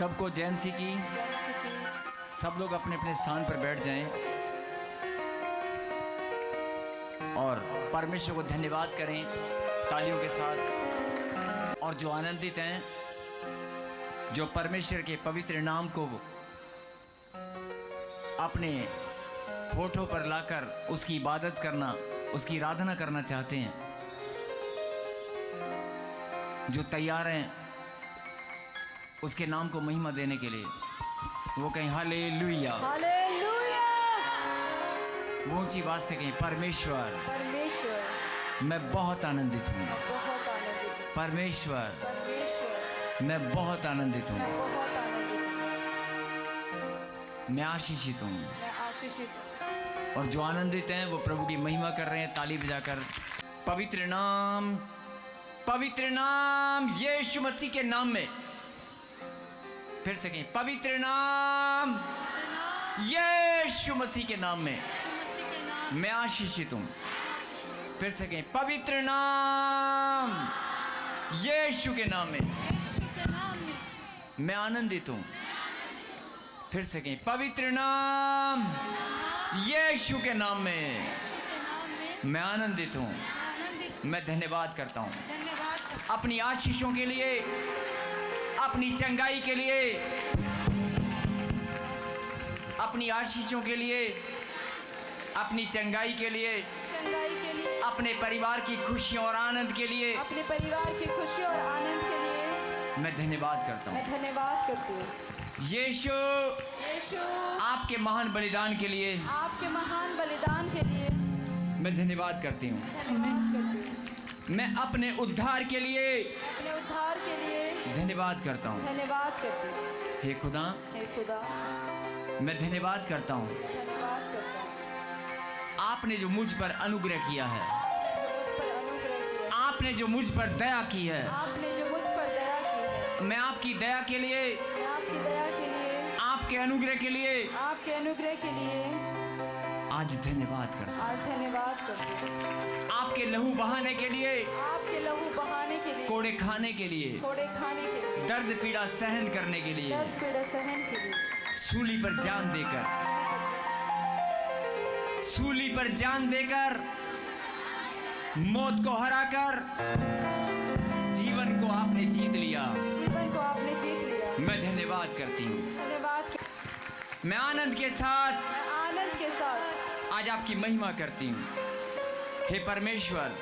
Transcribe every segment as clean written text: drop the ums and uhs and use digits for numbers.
सबको जैन सी की। सब लोग अपने अपने स्थान पर बैठ जाएं और परमेश्वर को धन्यवाद करें तालियों के साथ। और जो आनंदित हैं, जो परमेश्वर के पवित्र नाम को अपने होठों पर लाकर उसकी इबादत करना, उसकी आराधना करना चाहते हैं, जो तैयार हैं उसके नाम को महिमा देने के लिए, वो कहें हालेलुया। हालेलुया। वो ऊंची बात से कहें परमेश्वर, परमेश्वर मैं बहुत आनंदित हूँ। बहुत आनंदित हूँ। परमेश्वर, परमेश्वर मैं बहुत आनंदित हूँ। बहुत आनंदित हूँ। मैं आशीषित हूँ। मैं आशीषित हूँ। और जो आनंदित हैं वो प्रभु की महिमा कर रहे हैं ताली बजाकर। पवित्र नाम यीशु मसीह के नाम में, फिर से कहें पवित्र नाम यीशु मसीह के नाम में मैं आशीषित हूँ। फिर से कहें पवित्र नाम यीशु के नाम में मैं आनंदित हूँ। फिर से कहें पवित्र नाम यीशु के नाम में मैं आनंदित हूँ। मैं धन्यवाद करता हूँ अपनी आशीषों के लिए, अपनी चंगाई के लिए, अपनी आशीषों के लिए, अपनी चंगाई के लिए, अपने परिवार की खुशियों और आनंद के लिए, अपने परिवार की खुशी और आनंद के लिए मैं धन्यवाद करता हूँ। मैं धन्यवाद करती हूँ। यीशु, आपके महान बलिदान के लिए, आपके महान बलिदान के लिए मैं धन्यवाद करती हूँ। धन्यवाद करती हूँ। मैं अपने उद्धार के लिए अपने उद्धार के लिए धन्यवाद करता हूँ। धन्यवाद करती हूँ। हे खुदा, हे खुदा, मैं धन्यवाद करता हूँ धन्यवाद करता हूँ। आपने जो मुझ पर अनुग्रह किया है, मुझ पर अनुग्रह किया। आपने जो मुझ पर दया की है, आपने जो मुझ पर दया की है, मैं आपकी दया के लिए, मैं आपकी दया के लिए, आपके अनुग्रह के लिए आपके अनुग्रह के लिए आज धन्यवाद करता हूँ। आज धन्यवाद करती हूँ। आपके लहू बहाने के लिए, आपके लहू बहाने के लिए, कोड़े खाने के लिए, कोड़े खाने के लिए, दर्द पीड़ा सहन करने के लिए, दर्द पीड़ा सहन के लिए, सूली पर जान देकर, सूली पर जान देकर, मौत को हराकर जीवन को आपने जीत लिया। जीवन को आपने जीत लिया। मैं धन्यवाद करती हूँ। धन्यवाद। मैं आनंद के साथ, मैं आनंद के साथ आज आपकी महिमा करती हूँ। हे परमेश्वर,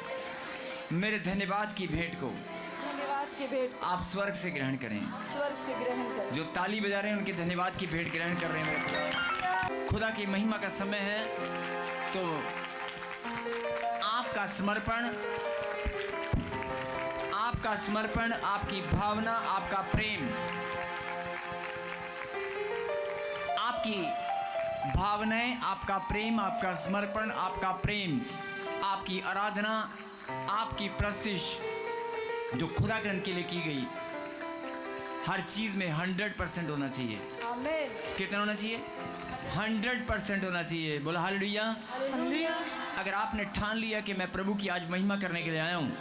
मेरे धन्यवाद की भेंट को धन्यवाद की भेंट आप स्वर्ग से ग्रहण करें। स्वर्ग से ग्रहण करें। जो ताली बजा रहे हैं उनके धन्यवाद की भेंट ग्रहण कर रहे हैं। खुदा की महिमा का समय है, तो आपका समर्पण, आपकी भावना, आपका प्रेम, आपकी भावनाएं, आपका प्रेम, आपका समर्पण, आपका प्रेम, आपकी आराधना, आपकी प्रस्तिश जो खुदा ग्रंथ के लिए की गई, हर चीज में 100% होना चाहिए। आमीन। कितना होना चाहिए? 100% होना चाहिए। बोला हालेलुया। हालेलुया। अगर आपने ठान लिया कि मैं प्रभु की आज महिमा करने के लिए आया हूँ,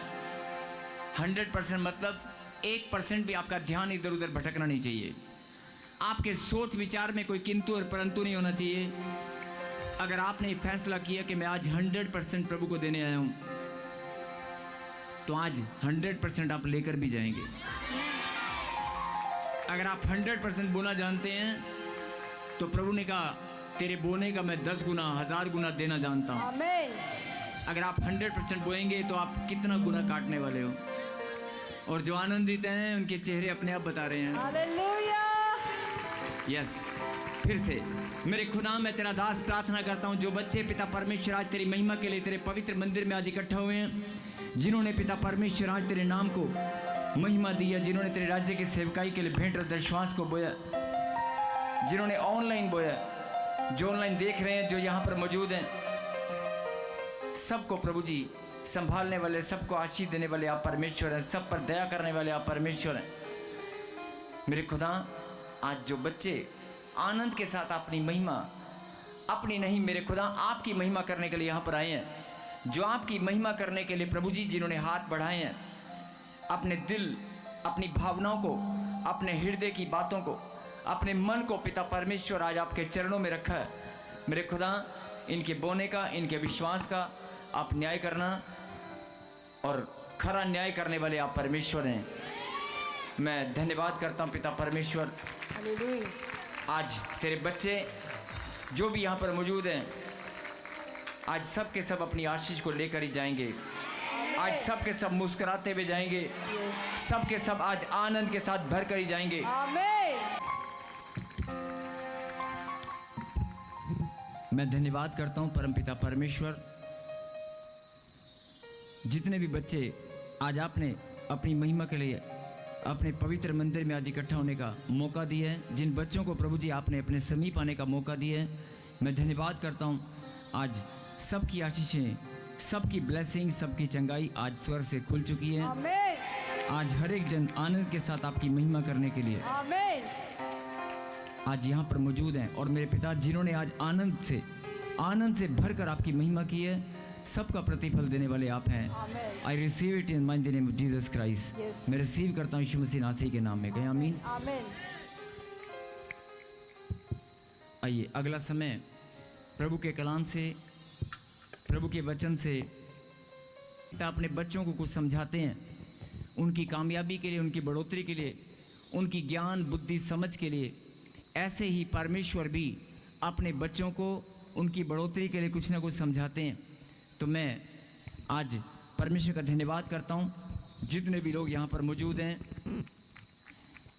100% मतलब 1% भी आपका ध्यान इधर उधर भटकना नहीं चाहिए। आपके सोच विचार में कोई किंतु और परंतु नहीं होना चाहिए। अगर आपने फैसला किया कि मैं आज 100% प्रभु को देने आया हूँ, तो आज 100% आप लेकर भी जाएंगे। अगर आप 100% बोना जानते हैं, तो प्रभु ने कहा तेरे बोने का मैं 10 गुना 1000 गुना देना जानता हूँ। आमीन। अगर आप 100% बोएंगे तो आप कितना गुना काटने वाले हो। और जो आनंदित हैं उनके चेहरे अपने आप बता रहे हैं। हालेलुया। यस। फिर से मेरे खुदा, मैं तेरा दास प्रार्थना करता हूँ, जो बच्चे पिता परमेश्वर आज तेरी महिमा के लिए तेरे पवित्र मंदिर में आज इकट्ठा हुए हैं, जिन्होंने पिता परमेश्वर आज तेरे नाम को महिमा दिया, जिन्होंने तेरे राज्य की सेवकाई के लिए भेंट और दशवांश को बोया, जिन्होंने ऑनलाइन बोया, जो ऑनलाइन देख रहे हैं, जो यहाँ पर मौजूद हैं, सबको प्रभु जी संभालने वाले, सबको आशीष देने वाले आप परमेश्वर हैं, सब पर दया करने वाले आप परमेश्वर हैं। मेरे खुदा, आज जो बच्चे आनंद के साथ अपनी महिमा, अपनी नहीं मेरे खुदा आपकी महिमा करने के लिए यहाँ पर आए हैं, जो आपकी महिमा करने के लिए प्रभु जी जिन्होंने हाथ बढ़ाए हैं, अपने दिल, अपनी भावनाओं को, अपने हृदय की बातों को, अपने मन को पिता परमेश्वर आज आपके चरणों में रखा है। मेरे खुदा, इनके बोने का, इनके विश्वास का आप न्याय करना, और खरा न्याय करने वाले आप परमेश्वर हैं। मैं धन्यवाद करता हूँ पिता परमेश्वर, हालेलुया। आज तेरे बच्चे जो भी यहाँ पर मौजूद हैं, आज सब के सब अपनी आशीष को लेकर ही जाएंगे। आज सब के सब मुस्कुराते हुए जाएंगे, सब के सब आज आनंद के साथ भर कर ही जाएंगे। आमीन। मैं धन्यवाद करता हूँ परमपिता परमेश्वर, जितने भी बच्चे आज आपने अपनी महिमा के लिए अपने पवित्र मंदिर में आज इकट्ठा होने का मौका दिया है, जिन बच्चों को प्रभु जी आपने अपने समीप आने का मौका दिया है, मैं धन्यवाद करता हूँ। आज सबकी आशीषें, सबकी ब्लेसिंग, सबकी चंगाई आज स्वर्ग से खुल चुकी है। आमीन। आज हर एक जन आनंद के साथ आपकी महिमा करने के लिए आमीन। आज यहाँ पर मौजूद हैं, और मेरे पिता जिन्होंने आज आनंद से भरकर आपकी महिमा की है, सबका प्रतिफल देने वाले आप हैं। I receive it in my name of Jesus Christ. Yes. मैं रिसीव करता हूँ यीशु मसीह नासरी के नाम में, कहें आमीन। आमीन। आइए अगला समय प्रभु के कलाम से, प्रभु के वचन से पिता अपने बच्चों को कुछ समझाते हैं, उनकी कामयाबी के लिए, उनकी बढ़ोतरी के लिए, उनकी ज्ञान बुद्धि समझ के लिए। ऐसे ही परमेश्वर भी अपने बच्चों को उनकी बढ़ोतरी के लिए कुछ ना कुछ समझाते हैं। तो मैं आज परमेश्वर का धन्यवाद करता हूँ, जितने भी लोग यहाँ पर मौजूद हैं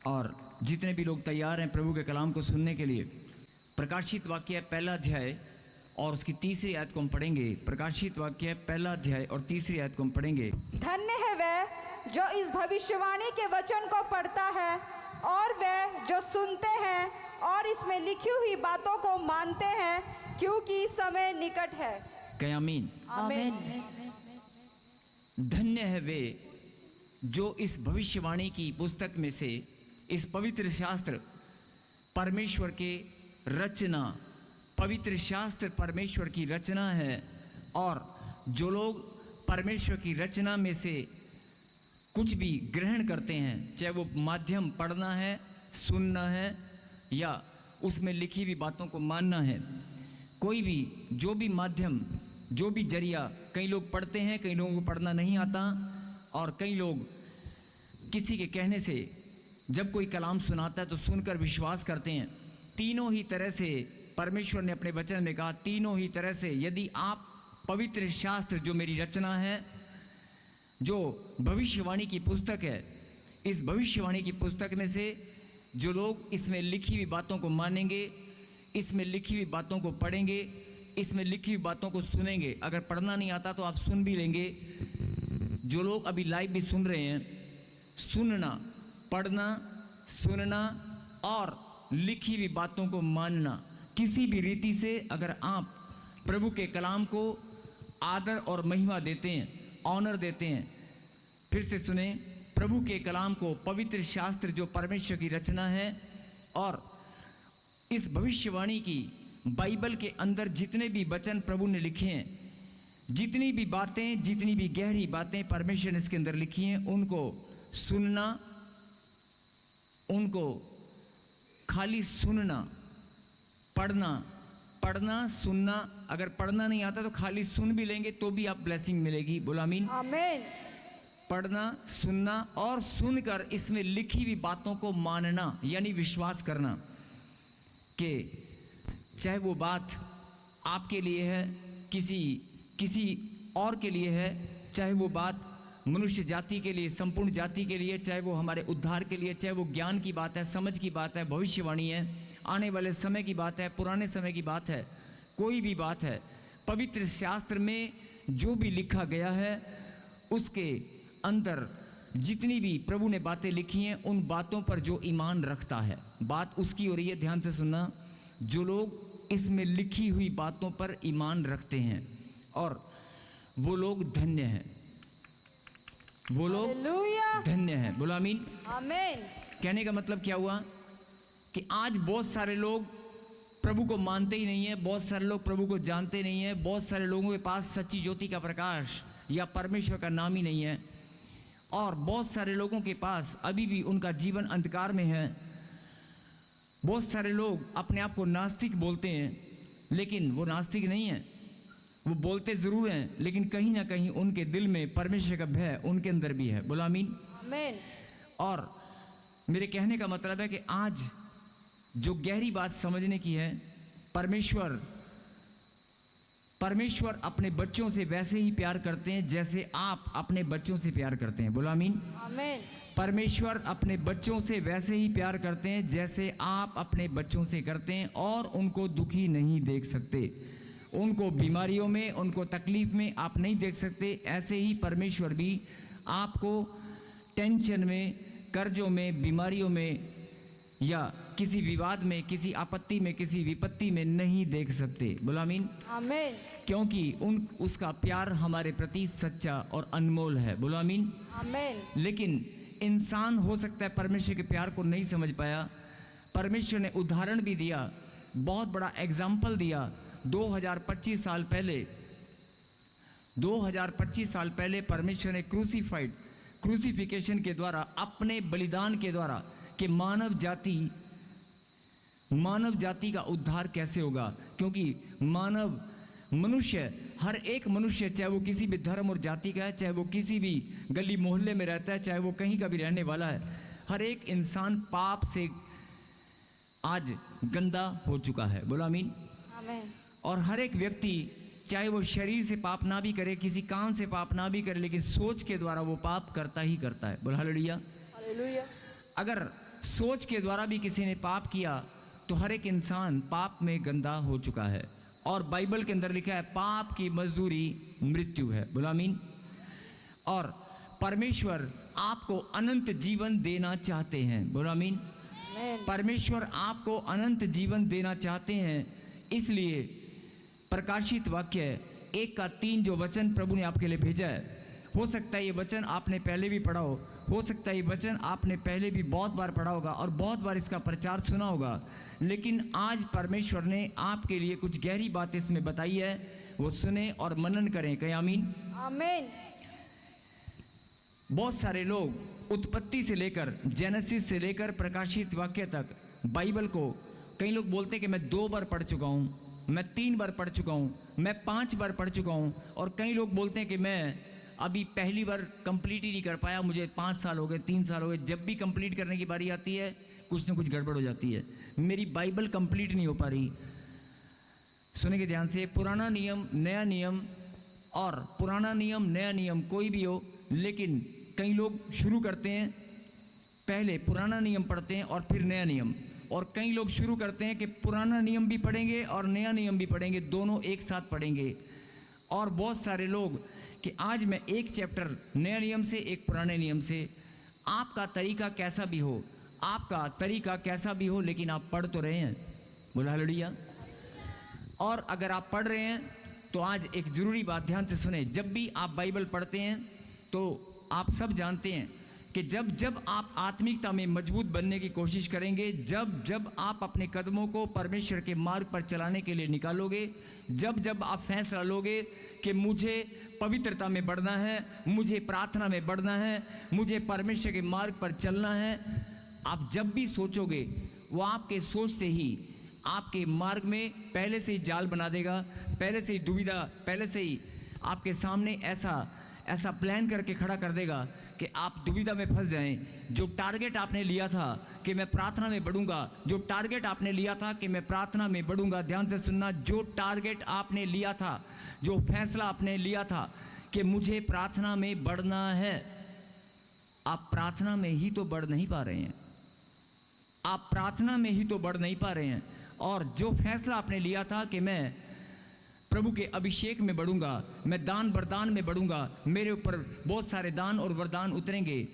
और जितने भी लोग तैयार हैं प्रभु के कलाम को सुनने के लिए। प्रकाशित वाक्य पहला अध्याय और उसकी तीसरी आयत को हम पढ़ेंगे। प्रकाशित वाक्य पहला अध्याय और तीसरी आयत को हम पढ़ेंगे। धन्य है वह जो इस भविष्यवाणी के वचन को पढ़ता है और वह जो सुनते हैं और इसमें लिखी हुई बातों को मानते हैं, क्योंकि समय निकट है। कहें आमीन। आमीन। धन्य है वे जो इस भविष्यवाणी की पुस्तक में से, इस पवित्र शास्त्र परमेश्वर के रचना, पवित्र शास्त्र परमेश्वर की रचना है, और जो लोग परमेश्वर की रचना में से कुछ भी ग्रहण करते हैं, चाहे वो माध्यम पढ़ना है, सुनना है, या उसमें लिखी हुई बातों को मानना है, कोई भी जो भी माध्यम, जो भी जरिया, कई लोग पढ़ते हैं, कई लोगों को पढ़ना नहीं आता, और कई लोग किसी के कहने से जब कोई कलाम सुनाता है तो सुनकर विश्वास करते हैं। तीनों ही तरह से परमेश्वर ने अपने वचन में कहा, तीनों ही तरह से यदि आप पवित्र शास्त्र जो मेरी रचना है, जो भविष्यवाणी की पुस्तक है, इस भविष्यवाणी की पुस्तक में से जो लोग इसमें लिखी हुई बातों को मानेंगे, इसमें लिखी हुई बातों को पढ़ेंगे, इसमें लिखी हुई बातों को सुनेंगे। अगर पढ़ना नहीं आता तो आप सुन भी लेंगे। जो लोग अभी लाइव भी सुन रहे हैं, सुनना, पढ़ना, सुनना और लिखी हुई बातों को मानना, किसी भी रीति से अगर आप प्रभु के कलाम को आदर और महिमा देते हैं, ऑनर देते हैं, फिर से सुने, प्रभु के कलाम को, पवित्र शास्त्र जो परमेश्वर की रचना है, और इस भविष्यवाणी की बाइबल के अंदर जितने भी वचन प्रभु ने लिखे हैं, जितनी भी बातें, जितनी भी गहरी बातें परमेश्वर ने इसके अंदर लिखी हैं, उनको सुनना, उनको खाली सुनना, पढ़ना सुनना। अगर पढ़ना नहीं आता तो खाली सुन भी लेंगे तो भी आप ब्लेसिंग मिलेगी। बोलो आमीन। आमीन। पढ़ना, सुनना और सुनकर इसमें लिखी हुई बातों को मानना, यानी विश्वास करना कि चाहे वो बात आपके लिए है, किसी और के लिए है, चाहे वो बात मनुष्य जाति के लिए, संपूर्ण जाति के लिए, चाहे वो हमारे उद्धार के लिए, चाहे वो ज्ञान की बात है, समझ की बात है, भविष्यवाणी है, आने वाले समय की बात है, पुराने समय की बात है, कोई भी बात है, पवित्र शास्त्र में जो भी लिखा गया है उसके अंदर जितनी भी प्रभु ने बातें लिखी हैं, उन बातों पर जो ईमान रखता है, बात उसकी हो रही है, ध्यान से सुनना। जो लोग इसमें लिखी हुई बातों पर ईमान रखते हैं, और वो लोग धन्य हैं, वो लोग हालेलुया। धन्य हैं। बोलो आमीन। आमीन। कहने का मतलब क्या हुआ कि आज बहुत सारे लोग प्रभु को मानते ही नहीं है, बहुत सारे लोग प्रभु को जानते नहीं है, बहुत सारे लोगों के पास सच्ची ज्योति का प्रकाश या परमेश्वर का नाम ही नहीं है। और बहुत सारे लोगों के पास अभी भी उनका जीवन अंधकार में है। बहुत सारे लोग अपने आप को नास्तिक बोलते हैं, लेकिन वो नास्तिक नहीं है। वो बोलते ज़रूर हैं, लेकिन कहीं ना कहीं उनके दिल में परमेश्वर का भय उनके अंदर भी है। बोला आमीन। आमीन। और मेरे कहने का मतलब है कि आज जो गहरी बात समझने की है, परमेश्वर अपने बच्चों से वैसे ही प्यार करते हैं जैसे आप अपने बच्चों से प्यार करते हैं। बोला आमीन। आमीन। परमेश्वर अपने बच्चों से वैसे ही प्यार करते हैं जैसे आप अपने बच्चों से करते हैं, और उनको दुखी नहीं देख सकते। उनको बीमारियों में, उनको तकलीफ में आप नहीं देख सकते। ऐसे ही परमेश्वर भी आपको टेंशन में, कर्जों में, बीमारियों में, या किसी विवाद में, किसी आपत्ति में, किसी विपत्ति में नहीं देख सकते। बोला आमीन। आमीन। क्योंकि उसका प्यार हमारे प्रति सच्चा और अनमोल है। बोला आमीन। आमीन। लेकिन इंसान हो सकता है परमेश्वर के प्यार को नहीं समझ पाया। परमेश्वर ने उदाहरण भी दिया, बहुत बड़ा एग्जाम्पल दिया। 2025 साल पहले परमेश्वर ने क्रूसिफिकेशन के द्वारा, अपने बलिदान के द्वारा, कि मानव जाति का उद्धार कैसे होगा। क्योंकि मनुष्य, हर एक मनुष्य, चाहे वो किसी भी धर्म और जाति का है, चाहे वो किसी भी गली मोहल्ले में रहता है, चाहे वो कहीं का भी रहने वाला है, हर एक इंसान पाप से आज गंदा हो चुका है। बोला आमीन। आमीन। और हर एक व्यक्ति, चाहे वो शरीर से पाप ना भी करे, किसी काम से पाप ना भी करे, लेकिन सोच के द्वारा वो पाप करता ही करता है। बोला हालेलुया। हालेलुया। अगर सोच के द्वारा भी किसी ने पाप किया तो हर एक इंसान पाप में गंदा हो चुका है। और बाइबल के अंदर लिखा है पाप की मजदूरी मृत्यु है। बोला आमीन। और परमेश्वर आपको अनंत जीवन देना चाहते हैं। बोला आमीन। परमेश्वर आपको अनंत जीवन देना चाहते हैं। इसलिए प्रकाशित वाक्य 1:3 जो वचन प्रभु ने आपके लिए भेजा है, हो सकता है ये वचन आपने पहले भी पढ़ा हो सकता है ये वचन आपने पहले भी बहुत बार पढ़ा होगा और बहुत बार इसका प्रचार सुना होगा, लेकिन आज परमेश्वर ने आपके लिए कुछ गहरी बात इसमें बताई है। वो सुने और मनन करें। कहें आमीन। आमीन। बहुत सारे लोग उत्पत्ति से लेकर, जेनेसिस से लेकर प्रकाशित वाक्य तक बाइबल को, कई लोग बोलते हैं कि मैं 2 बार पढ़ चुका हूँ, मैं 3 बार पढ़ चुका हूँ, मैं 5 बार पढ़ चुका हूँ, और कई लोग बोलते हैं कि मैं अभी पहली बार कंप्लीट ही नहीं कर पाया, मुझे 5 साल हो गए, 3 साल हो गए। जब भी कंप्लीट करने की बारी आती है कुछ ना कुछ गड़बड़ हो जाती है, मेरी बाइबल कंप्लीट नहीं हो पा रही। सुनेंगे ध्यान से, पुराना नियम नया नियम, और पुराना नियम नया नियम कोई भी हो, लेकिन कई लोग शुरू करते हैं, पहले पुराना नियम पढ़ते हैं और फिर नया नियम, और कई लोग शुरू करते हैं कि पुराना नियम भी पढ़ेंगे और नया नियम भी पढ़ेंगे, दोनों एक साथ पढ़ेंगे। और बहुत सारे लोग कि आज मैं एक चैप्टर नया नियम से, एक पुराने नियम से, आपका तरीका कैसा भी हो, आपका तरीका कैसा भी हो, लेकिन आप पढ़ तो रहे हैं। बोला हालेलुया। और अगर आप पढ़ रहे हैं तो आज एक जरूरी बात ध्यान से सुने। जब भी आप बाइबल पढ़ते हैं तो आप सब जानते हैं कि जब जब आप आत्मिकता में मजबूत बनने की कोशिश करेंगे, जब जब आप अपने कदमों को परमेश्वर के मार्ग पर चलाने के लिए निकालोगे, जब जब आप फैसला लोगे कि मुझे पवित्रता में बढ़ना है, मुझे प्रार्थना में बढ़ना है, मुझे परमेश्वर के मार्ग पर चलना है, आप जब भी सोचोगे, वो आपके सोचते ही आपके मार्ग में पहले से ही जाल बना देगा, पहले से ही दुविधा, पहले से ही आपके सामने ऐसा प्लान करके खड़ा कर देगा कि आप दुविधा में फंस जाएं। जो टारगेट आपने लिया था कि मैं प्रार्थना में बढ़ूंगा, जो टारगेट आपने लिया था कि मैं प्रार्थना में बढ़ूंगा, ध्यान से सुनना, जो टारगेट आपने लिया था, जो फैसला आपने लिया था कि मुझे प्रार्थना में बढ़ना है, आप प्रार्थना में ही तो बढ़ नहीं पा रहे हैं, आप प्रार्थना में ही तो बढ़ नहीं पा रहे हैं। और जो फैसला आपने लिया था कि मैं प्रभु के अभिषेक में बढ़ूंगा, मैं दान वरदान में बढ़ूंगा, मेरे ऊपर बहुत सारे दान और वरदान उतरेंगे,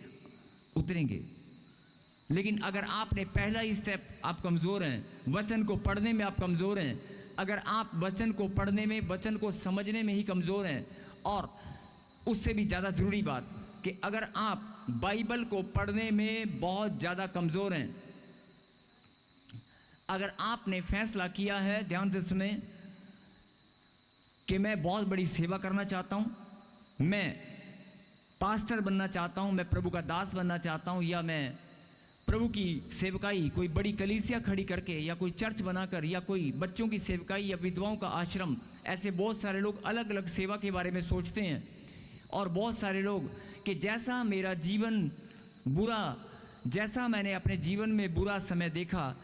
लेकिन अगर आपने पहला ही स्टेप, आप कमज़ोर हैं, वचन को पढ़ने में आप कमज़ोर हैं, अगर आप वचन को पढ़ने में, वचन को समझने में ही कमज़ोर हैं, और उससे भी ज़्यादा ज़रूरी बात कि अगर आप बाइबल को पढ़ने में बहुत ज़्यादा कमज़ोर हैं, अगर आपने फैसला किया है, ध्यान से सुने, कि मैं बहुत बड़ी सेवा करना चाहता हूं, मैं पास्टर बनना चाहता हूँ, मैं प्रभु का दास बनना चाहता हूँ, या मैं प्रभु की सेवकाई कोई बड़ी कलीसिया खड़ी करके या कोई चर्च बनाकर या कोई बच्चों की सेवकाई या विधवाओं का आश्रम, ऐसे बहुत सारे लोग अलग अलग सेवा के बारे में सोचते हैं। और बहुत सारे लोग कि जैसा मेरा जीवन बुरा, जैसा मैंने अपने जीवन में बुरा समय देखा,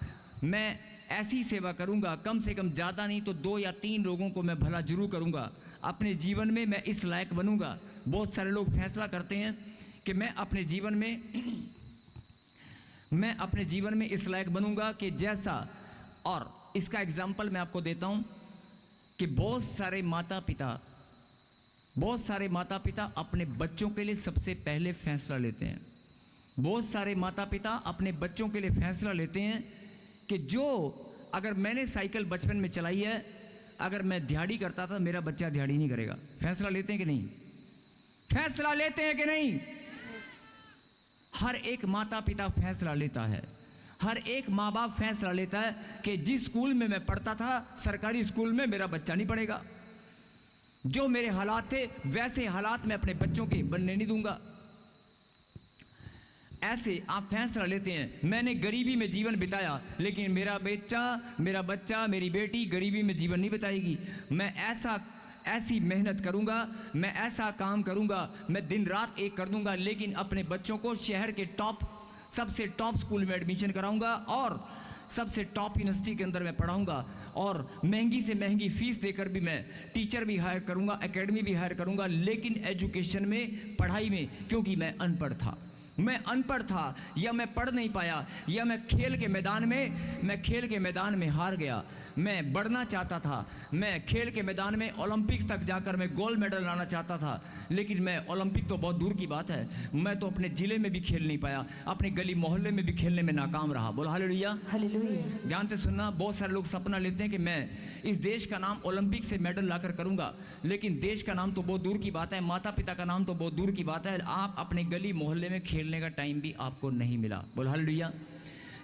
मैं ऐसी सेवा करूंगा, कम से कम ज़्यादा नहीं तो 2 या 3 लोगों को मैं भला जरूर करूंगा, अपने जीवन में मैं इस लायक बनूंगा। बहुत सारे लोग फैसला करते हैं कि मैं अपने जीवन में इस लायक बनूंगा कि जैसा, और इसका एग्जाम्पल मैं आपको देता हूं कि बहुत सारे माता पिता अपने बच्चों के लिए सबसे पहले फैसला लेते हैं। बहुत सारे माता पिता अपने बच्चों के लिए फैसला लेते हैं कि जो अगर मैंने साइकिल बचपन में चलाई है, अगर मैं दिहाड़ी करता था, मेरा बच्चा दिहाड़ी नहीं करेगा। फैसला लेते हैं कि नहीं? फैसला लेते हैं कि नहीं? हर एक माता पिता फैसला लेता है, हर एक माँ बाप फैसला लेता है कि जिस स्कूल में मैं पढ़ता था, सरकारी स्कूल में मेरा बच्चा नहीं पढ़ेगा। जो मेरे हालात थे वैसे हालात मैं अपने बच्चों के बनने नहीं दूंगा। ऐसे आप फैसला लेते हैं। मैंने गरीबी में जीवन बिताया, लेकिन मेरा बच्चा, मेरी बेटी गरीबी में जीवन नहीं बिताएगी। मैं ऐसी मेहनत करूंगा, मैं ऐसा काम करूंगा, मैं दिन रात एक कर दूंगा, लेकिन अपने बच्चों को शहर के सबसे टॉप स्कूल में एडमिशन कराऊंगा और सबसे टॉप यूनिवर्सिटी के अंदर मैं पढ़ाऊंगा, और महंगी से महंगी फीस देकर भी मैं टीचर भी हायर करूंगा, एकेडमी भी हायर करूंगा, लेकिन एजुकेशन में, पढ़ाई में, क्योंकि मैं अनपढ़ था या मैं पढ़ नहीं पाया, या मैं खेल के मैदान में हार गया। मैं बढ़ना चाहता था, मैं खेल के मैदान में ओलंपिक्स तक जाकर मैं गोल्ड मेडल लाना चाहता था, लेकिन मैं ओलंपिक तो बहुत दूर की बात है, मैं तो अपने ज़िले में भी खेल नहीं पाया, अपने गली मोहल्ले में भी खेलने में नाकाम रहा। बोल हालेलुया। हालेलुया। ध्यान से सुनना, बहुत सारे लोग सपना लेते हैं कि मैं इस देश का नाम ओलंपिक से मेडल लाकर करूंगा, लेकिन देश का नाम तो बहुत दूर की बात है, माता पिता का नाम तो बहुत दूर की बात है। आप अपने गली मोहल्ले में खेलने का टाइम भी आपको नहीं मिला। बोल हालेलुया।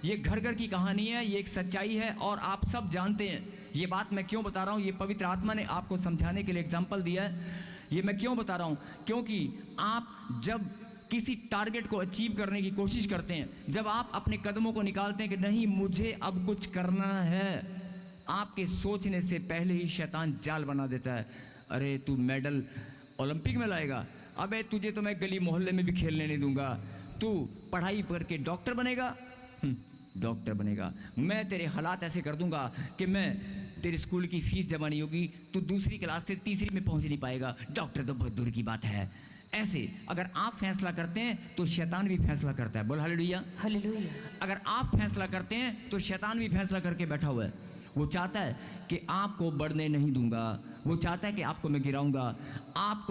ये घर घर की कहानी है, ये एक सच्चाई है, और आप सब जानते हैं। ये बात मैं क्यों बता रहा हूँ? ये पवित्र आत्मा ने आपको समझाने के लिए एग्जाम्पल दिया है। ये मैं क्यों बता रहा हूँ? क्योंकि आप जब किसी टारगेट को अचीव करने की कोशिश करते हैं, जब आप अपने कदमों को निकालते हैं कि नहीं मुझे अब कुछ करना है, आपके सोचने से पहले ही शैतान जाल बना देता है। अरे तू मेडल ओलंपिक में लाएगा, अबे तुझे तो मैं गली मोहल्ले में भी खेलने नहीं दूंगा, तू पढ़ाई करके डॉक्टर बनेगा, डॉक्टर बनेगा, मैं तेरे हालात ऐसे कर दूंगा कि मैं तेरे स्कूल की फीस जमा नहीं होगी, तू दूसरी क्लास से तीसरी में पहुंच नहीं पाएगा, डॉक्टर तो बहुत दूर की बात है। ऐसे अगर आप फैसला करते हैं तो शैतान भी फैसला करता है। बोल हालेलुया। हालेलुया। अगर आप फैसला करते हैं तो शैतान भी फैसला करके बैठा हुआ है। वो चाहता है कि आपको बढ़ने नहीं दूंगा, वो चाहता है कि आपको मैं गिराऊंगा, आप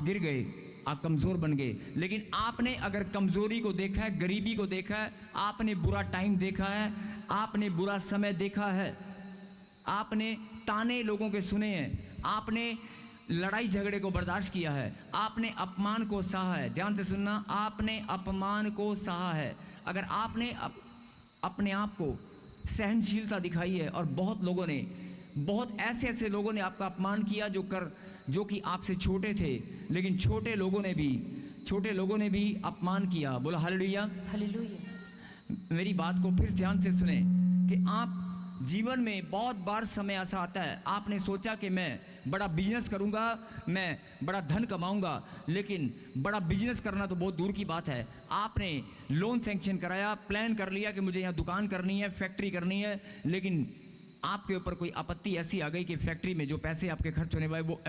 गिर गए, आप कमज़ोर बन गए। लेकिन आपने अगर कमज़ोरी को देखा है, गरीबी को देखा है, आपने बुरा टाइम देखा है, आपने बुरा समय देखा है, आपने ताने लोगों के सुने हैं, आपने लड़ाई झगड़े को बर्दाश्त किया है, आपने अपमान को सहा है। ध्यान से सुनना, आपने अपमान को सहा है। अगर आपने अपने आप को सहनशीलता दिखाई है, और बहुत ऐसे लोगों ने आपका अपमान किया जो कि आपसे छोटे थे, लेकिन छोटे लोगों ने भी अपमान किया। बोला हालेलुया। हालेलुया। मेरी बात को फिर ध्यान से सुने कि आप जीवन में बहुत बार समय ऐसा आता है, आपने सोचा कि मैं बड़ा बिजनेस करूंगा, मैं बड़ा धन कमाऊंगा, लेकिन बड़ा बिजनेस करना तो बहुत दूर की बात है। आपने लोन सैंक्शन कराया, प्लान कर लिया कि मुझे यहाँ दुकान करनी है, फैक्ट्री करनी है, लेकिन आपके ऊपर कोई आपत्ति ऐसी आ गई कि फैक्ट्री में जो पैसे आपके खर्च होने वाले वो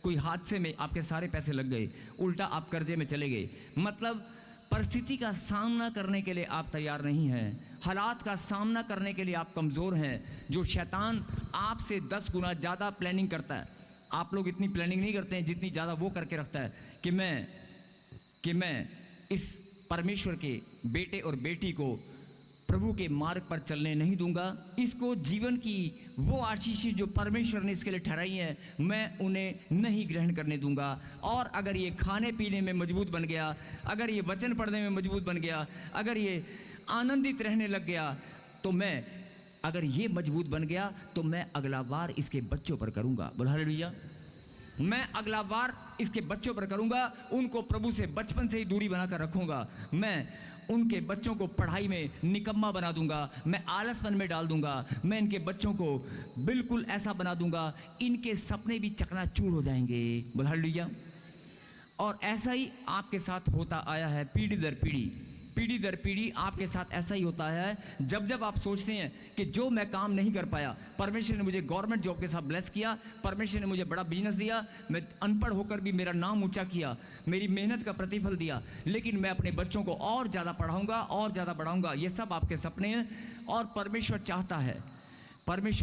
कोई हादसे में आपके सारे पैसे लग गए, उल्टा आप कर्जे में चले गए। मतलब परिस्थिति का सामना करने के लिए आप तैयार नहीं हैं, हालात का सामना करने के लिए आप कमज़ोर हैं। जो शैतान आपसे 10 गुना ज़्यादा प्लानिंग करता है, आप लोग इतनी प्लानिंग नहीं करते हैं जितनी ज़्यादा वो करके रखता है कि मैं इस परमेश्वर के बेटे और बेटी को प्रभु के मार्ग पर चलने नहीं दूंगा, इसको जीवन की वो आशीष जो परमेश्वर ने इसके लिए ठहराई है मैं उन्हें नहीं ग्रहण करने दूंगा। और अगर ये खाने पीने में मजबूत बन गया, अगर ये वचन पढ़ने में मजबूत बन गया, अगर ये आनंदित रहने लग गया, तो अगर ये मजबूत बन गया तो मैं अगला बार इसके बच्चों पर करूंगा। बोल हालेलुया। मैं अगला बार इसके बच्चों पर करूंगा, उनको प्रभु से बचपन से ही दूरी बनाकर रखूंगा। मैं उनके बच्चों को पढ़ाई में निकम्मा बना दूंगा, मैं आलसपन में डाल दूंगा, मैं इनके बच्चों को बिल्कुल ऐसा बना दूंगा, इनके सपने भी चकनाचूर हो जाएंगे। बोल हालेलुया। और ऐसा ही आपके साथ होता आया है, पीढ़ी दर पीढ़ी, पीढ़ी दर पीढ़ी आपके साथ ऐसा ही होता है। जब जब आप सोचते हैं कि जो मैं काम नहीं कर पाया, परमेश्वर ने मुझे गवर्नमेंट जॉब के साथ ब्लेस किया, परमेश्वर ने मुझे बड़ा बिजनेस दिया, मैं अनपढ़ होकर भी मेरा नाम ऊंचा किया, मेरी मेहनत का प्रतिफल दिया, लेकिन मैं अपने बच्चों को और ज़्यादा पढ़ाऊंगा और ज़्यादा बढ़ाऊंगा। ये सब आपके सपने हैं। और परमेश्वर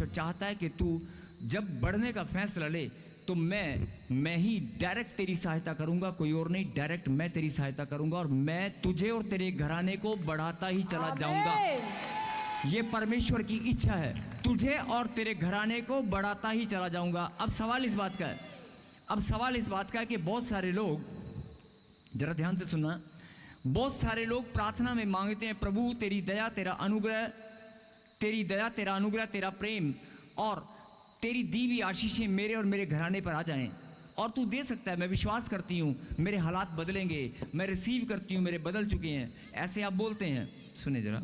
चाहता है कि तू जब बढ़ने का फैसला ले तो मैं ही डायरेक्ट तेरी सहायता करूंगा, कोई और नहीं, डायरेक्ट मैं तेरी सहायता करूंगा और मैं तुझे और तेरे घराने को बढ़ाता ही चला जाऊंगा। ये परमेश्वर की इच्छा है, तुझे और तेरे घराने को बढ़ाता ही चला जाऊंगा। अब सवाल इस बात का है कि बहुत सारे लोग, जरा ध्यान से सुनना, बहुत सारे लोग प्रार्थना में मांगते हैं, प्रभु तेरी दया तेरा अनुग्रह, तेरी दया तेरा अनुग्रह, तेरा प्रेम और तेरी दी हुई आशीषें मेरे और मेरे घराने पर आ जाएं। और तू दे सकता है, मैं विश्वास करती हूँ मेरे हालात बदलेंगे, मैं रिसीव करती हूँ, मेरे बदल चुके हैं। ऐसे आप बोलते हैं, सुने जरा,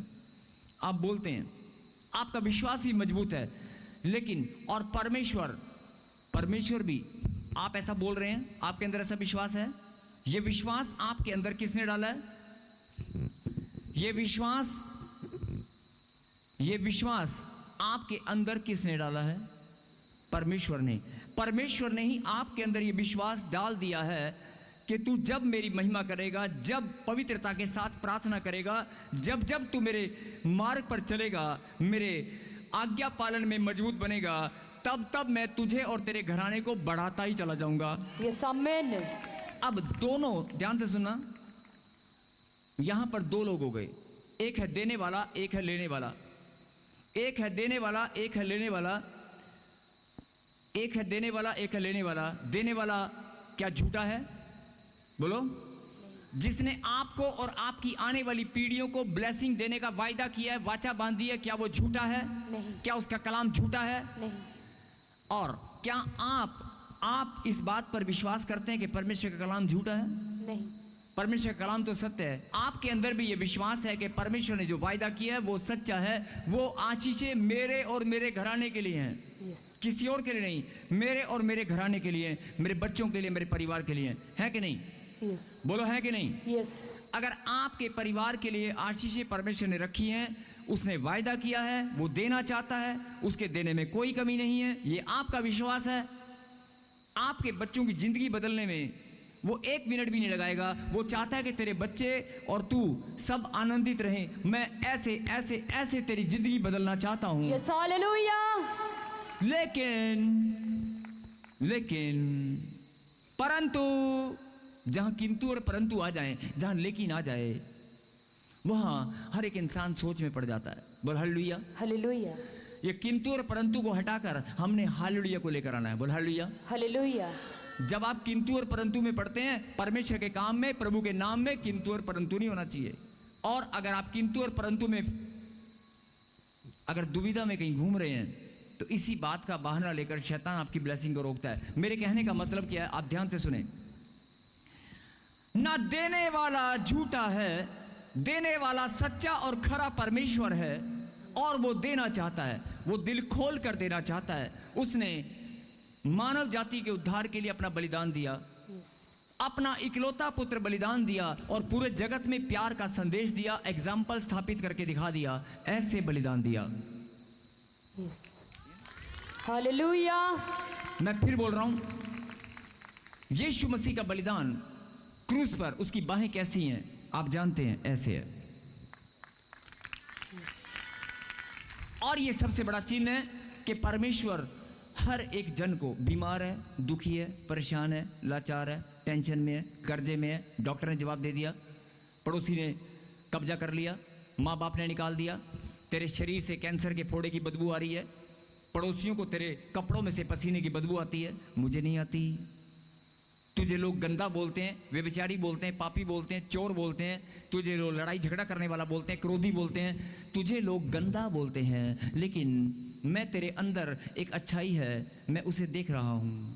आप बोलते हैं, आपका विश्वास भी मजबूत है, लेकिन और परमेश्वर भी, आप ऐसा बोल रहे हैं, आपके अंदर ऐसा विश्वास है। ये विश्वास आपके अंदर किसने डाला है? ये विश्वास आपके अंदर किसने डाला है? परमेश्वर ने ही आपके अंदर ये विश्वास डाल दिया है कि तू जब मेरी महिमा करेगा, जब पवित्रता के साथ प्रार्थना करेगा, जब तू मेरे मार्ग पर चलेगा, मेरे आज्ञा पालन में मजबूत बनेगा, तब मैं तुझे और तेरे घराने को बढ़ाता ही चला जाऊंगा। यस आमीन। अब दोनों ध्यान से सुनना, यहां पर दो लोग हो गए, एक है देने वाला, एक है लेने वाला। एक है देने वाला, एक है लेने वाला। एक है देने वाला, एक है लेने वाला। देने वाला क्या झूठा है? बोलो। जिसने आपको और आपकी आने वाली पीढ़ियों को ब्लेसिंग देने का वायदा किया है, वाचा बांधी है, क्या वो झूठा है? नहीं। क्या उसका कलाम झूठा है? नहीं। और क्या आप इस बात पर विश्वास करते हैं कि परमेश्वर का कलाम झूठा है? नहीं। परमेश्वर का कलाम तो सत्य है। आपके अंदर भी ये विश्वास है कि परमेश्वर ने जो वायदा किया है वो सच्चा है, वो आशीषें मेरे और मेरे घराने के लिए हैं, किसी और के लिए नहीं, मेरे और मेरे घराने के लिए, मेरे बच्चों के लिए, मेरे परिवार के लिए। है कि नहीं? बोलो, है कि नहीं? यस। अगर आपके परिवार के लिए आशीषें परमेश्वर ने रखी हैं, उसने वायदा किया है, वो देना चाहता है, उसके देने में कोई कमी नहीं है, ये आपका विश्वास है। आपके बच्चों की जिंदगी बदलने में वो 1 मिनट भी नहीं लगाएगा। वो चाहता है कि तेरे बच्चे और तू सब आनंदित रहें। मैं ऐसे ऐसे ऐसे तेरी जिंदगी बदलना चाहता हूं। Yes hallelujah. लेकिन परंतु जहां किंतु और परंतु आ जाए, जहां लेकिन आ जाए, वहां हर एक इंसान सोच में पड़ जाता है। बोल हालेलुया। हालेलुया। ये किंतु और परंतु को हटाकर हमने हालेलुया को लेकर आना है। बोल हालेलुया। हालेलुया। जब आप किंतु और परंतु में पढ़ते हैं, परमेश्वर के काम में, प्रभु के नाम में किंतु और परंतु नहीं होना चाहिए। और अगर आप किंतु और परंतु में अगर दुविधा में कहीं घूम रहे हैं, तो इसी बात का बहाना लेकर शैतान आपकी ब्लेसिंग को रोकता है। मेरे कहने का मतलब क्या है, आप ध्यान से सुने। ना देने वाला झूठा है, देने वाला सच्चा और खरा परमेश्वर है, और वो देना चाहता है, वो दिल खोल कर देना चाहता है। उसने मानव जाति के उद्धार के लिए अपना बलिदान दिया, अपना इकलौता पुत्र बलिदान दिया, और पूरे जगत में प्यार का संदेश दिया, एग्जाम्पल स्थापित करके दिखा दिया, ऐसे बलिदान दिया। हालेलुया। मैं फिर बोल रहा हूं, यीशु मसीह का बलिदान क्रूस पर, उसकी बाहें कैसी हैं आप जानते हैं, ऐसे है। और ये सबसे बड़ा चिन्ह है कि परमेश्वर हर एक जन को, बीमार है, दुखी है, परेशान है, लाचार है, टेंशन में है, कर्जे में है, डॉक्टर ने जवाब दे दिया, पड़ोसी ने कब्जा कर लिया, माँ बाप ने निकाल दिया, तेरे शरीर से कैंसर के फोड़े की बदबू आ रही है, पड़ोसियों को तेरे कपड़ों में से पसीने की बदबू आती है, मुझे नहीं आती। तुझे लोग गंदा बोलते हैं, व्यभिचारी बोलते हैं, पापी बोलते हैं, चोर बोलते हैं, तुझे लोग लड़ाई झगड़ा करने वाला बोलते हैं, क्रोधी बोलते हैं, तुझे लोग गंदा बोलते हैं, लेकिन मैं तेरे अंदर एक अच्छाई है, मैं उसे देख रहा हूं।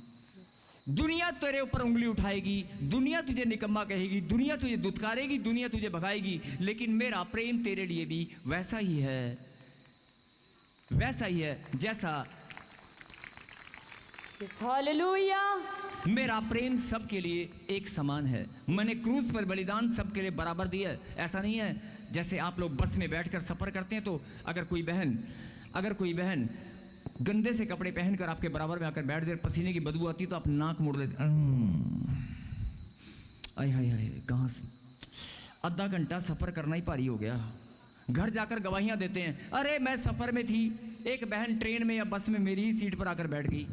दुनिया तेरे ऊपर उंगली उठाएगी, दुनिया तुझे निकम्मा कहेगी, दुनिया तुझे दुत्कारेगी, दुनिया तुझे भगाएगी, लेकिन मेरा प्रेम तेरे लिए भी वैसा ही है, वैसा ही है जैसा हालेलुया। मेरा प्रेम सबके लिए एक समान है। मैंने क्रूज पर बलिदान सबके लिए बराबर दिया है। ऐसा नहीं है जैसे आप लोग बस में बैठकर सफ़र करते हैं तो अगर कोई बहन गंदे से कपड़े पहनकर आपके बराबर में आकर बैठ जाए, पसीने की बदबू आती तो आप नाक मोड़ देते, आय हाय हाय कहाँ से, आधा घंटा सफ़र करना ही भारी हो गया। घर जाकर गवाहियाँ देते हैं, अरे मैं सफ़र में थी, एक बहन ट्रेन में या बस में मेरी ही सीट पर आकर बैठ गई,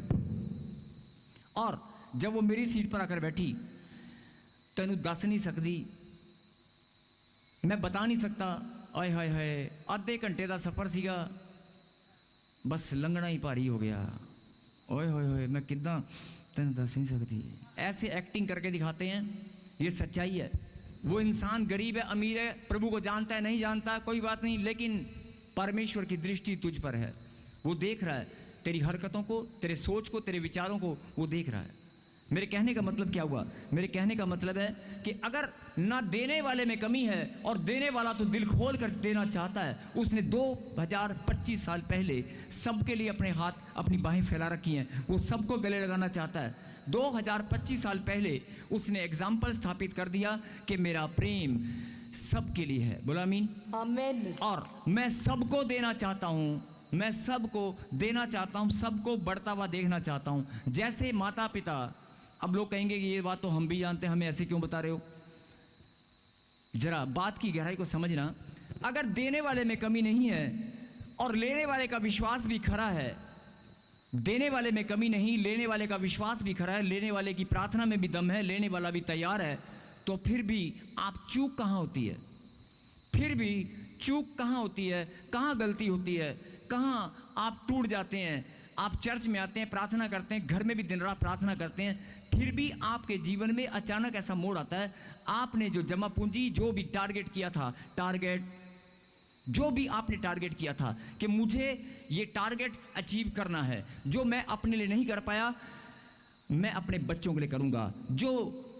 और जब वो मेरी सीट पर आकर बैठी तेनू दस नहीं सकती, मैं बता नहीं सकता, आय हाय हाय आधे घंटे का सफ़र सीगा, बस लंघना ही भारी हो गया, ओए होए होए मैं कितना तेन दस नहीं सकती। ऐसे एक्टिंग करके दिखाते हैं, ये सच्चाई है। वो इंसान गरीब है अमीर है, प्रभु को जानता है नहीं जानता कोई बात नहीं, लेकिन परमेश्वर की दृष्टि तुझ पर है। वो देख रहा है तेरी हरकतों को, तेरे सोच को, तेरे विचारों को वो देख रहा है। मेरे कहने का मतलब क्या हुआ? मेरे कहने का मतलब है कि अगर ना देने वाले में कमी है और देने वाला तो दिल खोल कर देना चाहता है, उसने 2025 साल पहले सबके लिए अपने हाथ अपनी बाहें फैला रखी हैं, वो सबको गले लगाना चाहता है। 2025 साल पहले उसने एग्जाम्पल स्थापित कर दिया कि मेरा प्रेम सबके लिए है। बोला आमीन। आमीन। और मैं सबको देना चाहता हूँ, मैं सबको देना चाहता हूँ, सबको बढ़ता हुआ देखना चाहता हूँ। जैसे माता पिता, अब लोग कहेंगे कि ये बात तो हम भी जानते हैं, हमें ऐसे क्यों बता रहे हो? जरा बात की गहराई को समझना। अगर देने वाले में कमी नहीं है और लेने वाले का विश्वास भी खरा है, देने वाले में कमी नहीं, लेने वाले का विश्वास भी खरा है, लेने वाले की प्रार्थना में भी दम है, लेने वाला भी तैयार है, तो फिर भी आप चूक कहाँ होती है? फिर भी चूक कहाँ होती है? कहाँ गलती होती है? कहाँ आप टूट जाते हैं? आप चर्च में आते हैं, प्रार्थना करते हैं, घर में भी दिन रात प्रार्थना करते हैं, फिर भी आपके जीवन में अचानक ऐसा मोड़ आता है, आपने जो जमा पूंजी, जो भी टारगेट किया था, जो भी आपने टारगेट किया था कि मुझे ये टारगेट अचीव करना है, जो मैं अपने लिए नहीं कर पाया मैं अपने बच्चों के लिए करूंगा, जो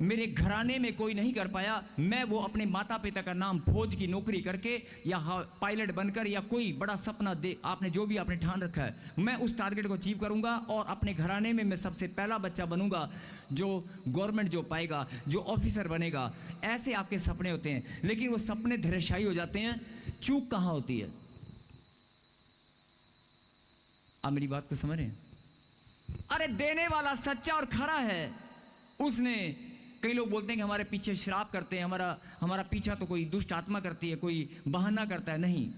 मेरे घराने में कोई नहीं कर पाया मैं वो अपने माता पिता का नाम फौज की नौकरी करके या पायलट बनकर या कोई बड़ा सपना दे, आपने जो भी आपने ठान रखा है, मैं उस टारगेट को अचीव करूंगा और अपने घराने में मैं सबसे पहला बच्चा बनूंगा जो गवर्नमेंट जॉब पाएगा, जो ऑफिसर बनेगा। ऐसे आपके सपने होते हैं, लेकिन वो सपने धैर्यशायी हो जाते हैं। चूक कहाँ होती है? आप मेरी बात को समझ रहे हैं? अरे देने वाला सच्चा और खरा है, उसने, कई लोग बोलते हैं कि हमारे पीछे श्राप करते हैं, हमारा पीछा तो कोई दुष्ट आत्मा करती है, कोई बहाना करता है। नहीं,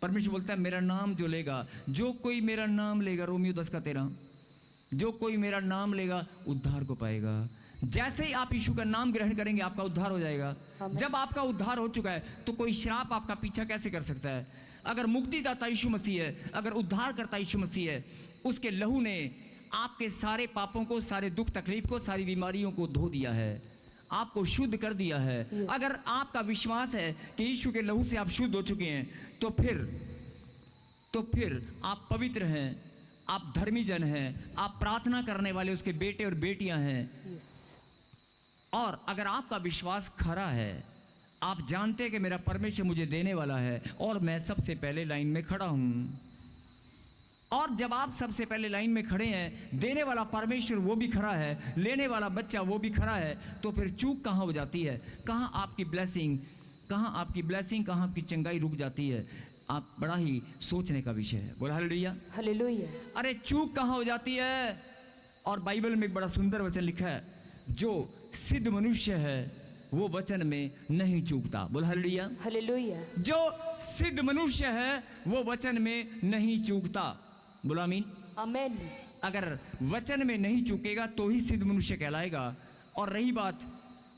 परमेश्वर बोलता है मेरा नाम जो लेगा, जो कोई मेरा नाम लेगा, रोमियो 10:13, जो कोई मेरा नाम लेगा उद्धार को पाएगा। जैसे ही आप यीशु का नाम ग्रहण करेंगे आपका उद्धार हो जाएगा। जब आपका उद्धार हो चुका है तो कोई श्राप आपका पीछा कैसे कर सकता है? अगर मुक्तिदाता यीशु मसीह है, अगर उद्धार करता यीशु मसीह है, उसके लहू ने आपके सारे पापों को, सारे दुख तकलीफ को, सारी बीमारियों को धो दिया है, आपको शुद्ध कर दिया है। अगर आपका विश्वास है कि यीशु के लहू से आप शुद्ध हो चुके हैं तो फिर आप पवित्र हैं, आप धर्मी जन हैं, आप प्रार्थना करने वाले उसके बेटे और बेटियां हैं। और अगर आपका विश्वास खरा है, आप जानते हैं कि मेरा परमेश्वर मुझे देने वाला है और मैं सबसे पहले लाइन में खड़ा हूं। और जब आप सबसे पहले लाइन में खड़े हैं, देने वाला परमेश्वर वो भी खड़ा है, लेने वाला बच्चा वो भी खड़ा है, तो फिर चूक कहाँ हो जाती है? कहाँ आपकी ब्लेसिंग, कहाँ आपकी चंगाई रुक जाती है? आप बड़ा ही सोचने का विषय है। बोला हालेलुया। हालेलुया। अरे चूक कहाँ हो जाती है? और बाइबल में एक बड़ा सुंदर वचन लिखा है, जो सिद्ध मनुष्य है वो वचन में नहीं चूकता। बोला हालेलुया। हालेलुया। जो सिद्ध मनुष्य है वो वचन में नहीं चूकता। बोला आमीन। आमीन। अगर वचन में नहीं चूकेगा तो ही सिद्ध मनुष्य कहलाएगा। और रही बात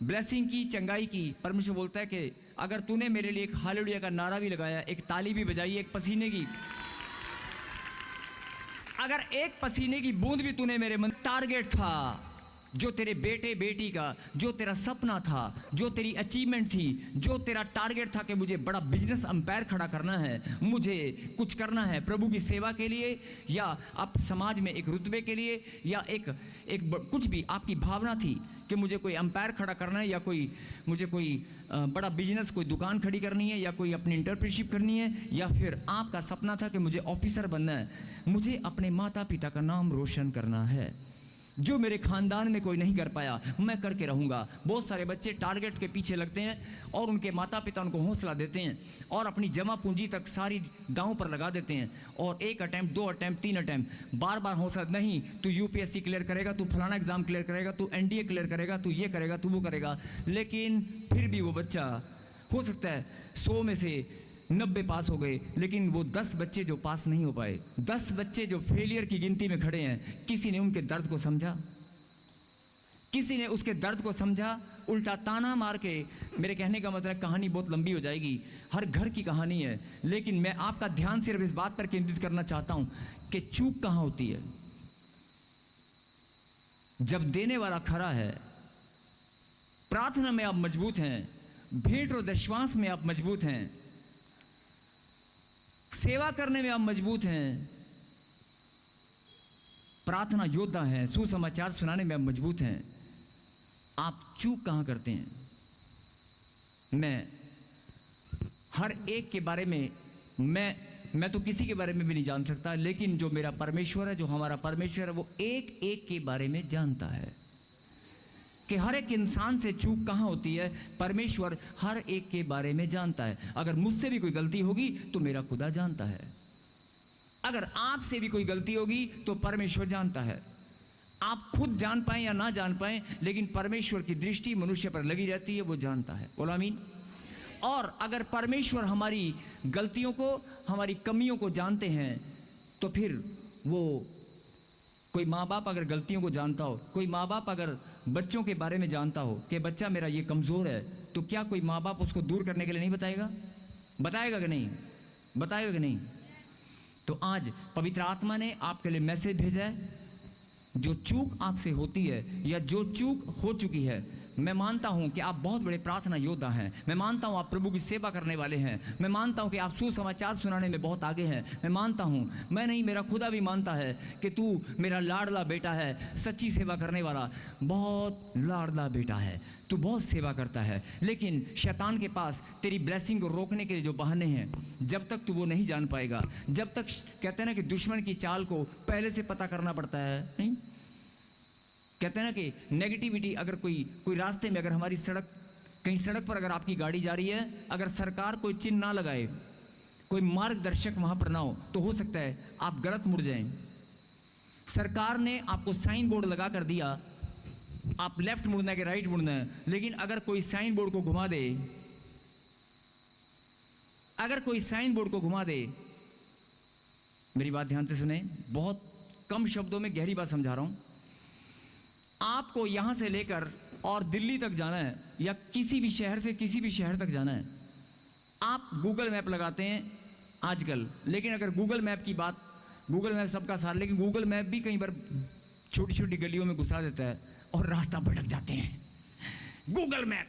ब्लेसिंग की, चंगाई की, परमेश्वर बोलता है कि अगर तूने मेरे लिए एक हालेलुया का नारा भी लगाया, एक ताली भी बजाई, एक पसीने की, अगर एक पसीने की बूंद भी तूने मेरे मन, टारगेट था जो तेरे बेटे बेटी का, जो तेरा सपना था, जो तेरी अचीवमेंट थी, जो तेरा टारगेट था कि मुझे बड़ा बिजनेस अंपायर खड़ा करना है, मुझे कुछ करना है प्रभु की सेवा के लिए, या आप समाज में एक रुतबे के लिए, या कुछ भी आपकी भावना थी कि मुझे कोई अंपायर खड़ा करना है, या मुझे कोई बड़ा बिजनेस, कोई दुकान खड़ी करनी है, या कोई अपनी इंटरप्रेन्योरशिप करनी है, या फिर आपका सपना था कि मुझे ऑफिसर बनना है, मुझे अपने माता पिता का नाम रोशन करना है, जो मेरे खानदान में कोई नहीं कर पाया मैं करके रहूंगा। बहुत सारे बच्चे टारगेट के पीछे लगते हैं और उनके माता पिता उनको हौसला देते हैं और अपनी जमा पूंजी तक सारी दांव पर लगा देते हैं, और 1 अटैम्प्ट, 2 अटैम्प्ट, 3 अटैम्प्ट, बार बार हौसला, नहीं तू यूपीएससी क्लियर करेगा, तू फलाना एग्जाम क्लियर करेगा, तू एनडीए क्लियर करेगा, तू ये करेगा, तू वो करेगा, लेकिन फिर भी वो बच्चा, हो सकता है 100 में से 90 पास हो गए, लेकिन वो 10 बच्चे जो पास नहीं हो पाए, 10 बच्चे जो फेलियर की गिनती में खड़े हैं, किसी ने उनके दर्द को समझा? किसी ने उसके दर्द को समझा? उल्टा ताना मार के, मेरे कहने का मतलब कहानी बहुत लंबी हो जाएगी, हर घर की कहानी है, लेकिन मैं आपका ध्यान सिर्फ इस बात पर केंद्रित करना चाहता हूं कि चूक कहां होती है? जब देने वाला खरा है, प्रार्थना में आप मजबूत हैं, भेंट और दशवांश में आप मजबूत हैं, सेवा करने में आप मजबूत हैं, प्रार्थना योद्धा हैं, सुसमाचार सुनाने में आप मजबूत हैं, आप चूक कहां करते हैं? मैं हर एक के बारे में, मैं तो किसी के बारे में भी नहीं जान सकता, लेकिन जो मेरा परमेश्वर है, जो हमारा परमेश्वर है, वो एक एक के बारे में जानता है कि हर एक इंसान से चूक कहां होती है। परमेश्वर हर एक के बारे में जानता है। अगर मुझसे भी कोई गलती होगी तो मेरा खुदा जानता है, अगर आपसे भी कोई गलती होगी तो परमेश्वर जानता है। आप खुद जान पाएं या ना जान पाएं, लेकिन परमेश्वर की दृष्टि मनुष्य पर लगी रहती है, वो जानता है। बोलो आमीन। और अगर परमेश्वर हमारी गलतियों को, हमारी कमियों को जानते हैं, तो फिर वो, कोई माँ बाप अगर गलतियों को जानता हो, कोई माँ बाप अगर बच्चों के बारे में जानता हो कि बच्चा मेरा ये कमज़ोर है, तो क्या कोई माँ बाप उसको दूर करने के लिए नहीं बताएगा? बताएगा कि नहीं? बताएगा कि नहीं? तो आज पवित्र आत्मा ने आपके लिए मैसेज भेजा है, जो चूक आपसे होती है या जो चूक हो चुकी है, मैं मानता हूं कि आप बहुत बड़े प्रार्थना योद्धा हैं, मैं मानता हूं आप प्रभु की सेवा करने वाले हैं, मैं मानता हूं कि आप सुसमाचार सुनाने में बहुत आगे हैं, मैं मानता हूं, मैं नहीं, मेरा खुदा भी मानता है कि तू मेरा लाडला बेटा है, सच्ची सेवा करने वाला, बहुत लाडला बेटा है, तू बहुत सेवा करता है। लेकिन शैतान के पास तेरी ब्लेसिंग को रोकने के लिए जो बहाने हैं, जब तक तू वो नहीं जान पाएगा, जब तक, कहते हैं ना कि दुश्मन की चाल को पहले से पता करना पड़ता है, नहीं? कहते हैं ना कि नेगेटिविटी, अगर कोई रास्ते में, अगर हमारी सड़क, कहीं सड़क पर अगर आपकी गाड़ी जा रही है, अगर सरकार कोई चिन्ह ना लगाए, कोई मार्गदर्शक वहां पर ना हो, तो हो सकता है आप गलत मुड़ जाएं। सरकार ने आपको साइन बोर्ड लगा कर दिया, आप लेफ्ट मुड़ना है कि राइट मुड़ना है, लेकिन अगर कोई साइन बोर्ड को घुमा दे, अगर कोई साइन बोर्ड को घुमा दे, मेरी बात ध्यान से सुने, बहुत कम शब्दों में गहरी बात समझा रहा हूं, आपको यहां से लेकर और दिल्ली तक जाना है, या किसी भी शहर से किसी भी शहर तक जाना है, आप गूगल मैप लगाते हैं आजकल, लेकिन अगर गूगल मैप की बात, गूगल मैप सबका सार, लेकिन गूगल मैप भी कई बार छोटी छोटी गलियों में घुसा देता है और रास्ता भटक जाते हैं। गूगल मैप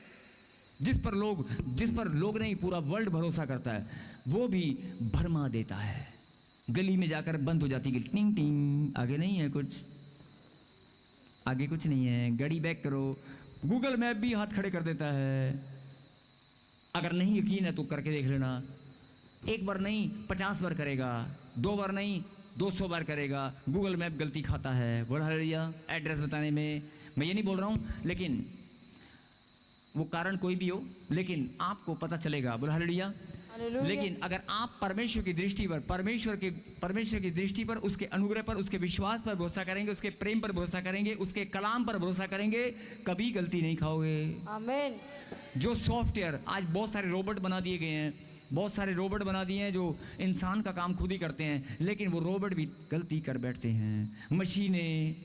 जिस पर लोग नहीं, पूरा वर्ल्ड भरोसा करता है, वो भी भरमा देता है। गली में जाकर बंद हो जाती है, टिंग टिंग, आगे नहीं है कुछ, आगे कुछ नहीं है, गाड़ी बैक करो, गूगल मैप भी हाथ खड़े कर देता है। अगर नहीं यकीन है तो करके देख लेना, 1 बार नहीं 50 बार करेगा, 2 बार नहीं 200 बार करेगा, गूगल मैप गलती खाता है। बोल हालेलुया। एड्रेस बताने में मैं ये नहीं बोल रहा हूँ, लेकिन वो कारण कोई भी हो, लेकिन आपको पता चलेगा। बोल हालेलुया। लेकिन अगर आप परमेश्वर की दृष्टि पर, परमेश्वर की दृष्टि पर, उसके अनुग्रह पर, उसके विश्वास पर भरोसा करेंगे, उसके प्रेम पर भरोसा करेंगे, उसके कलाम पर भरोसा करेंगे, कभी गलती नहीं खाओगे। आमीन। जो सॉफ्टवेयर, आज बहुत सारे रोबोट बना दिए गए हैं, बहुत सारे रोबोट बना दिए हैं जो इंसान का काम खुद ही करते हैं, लेकिन वो रोबोट भी गलती कर बैठते हैं। मशीनें,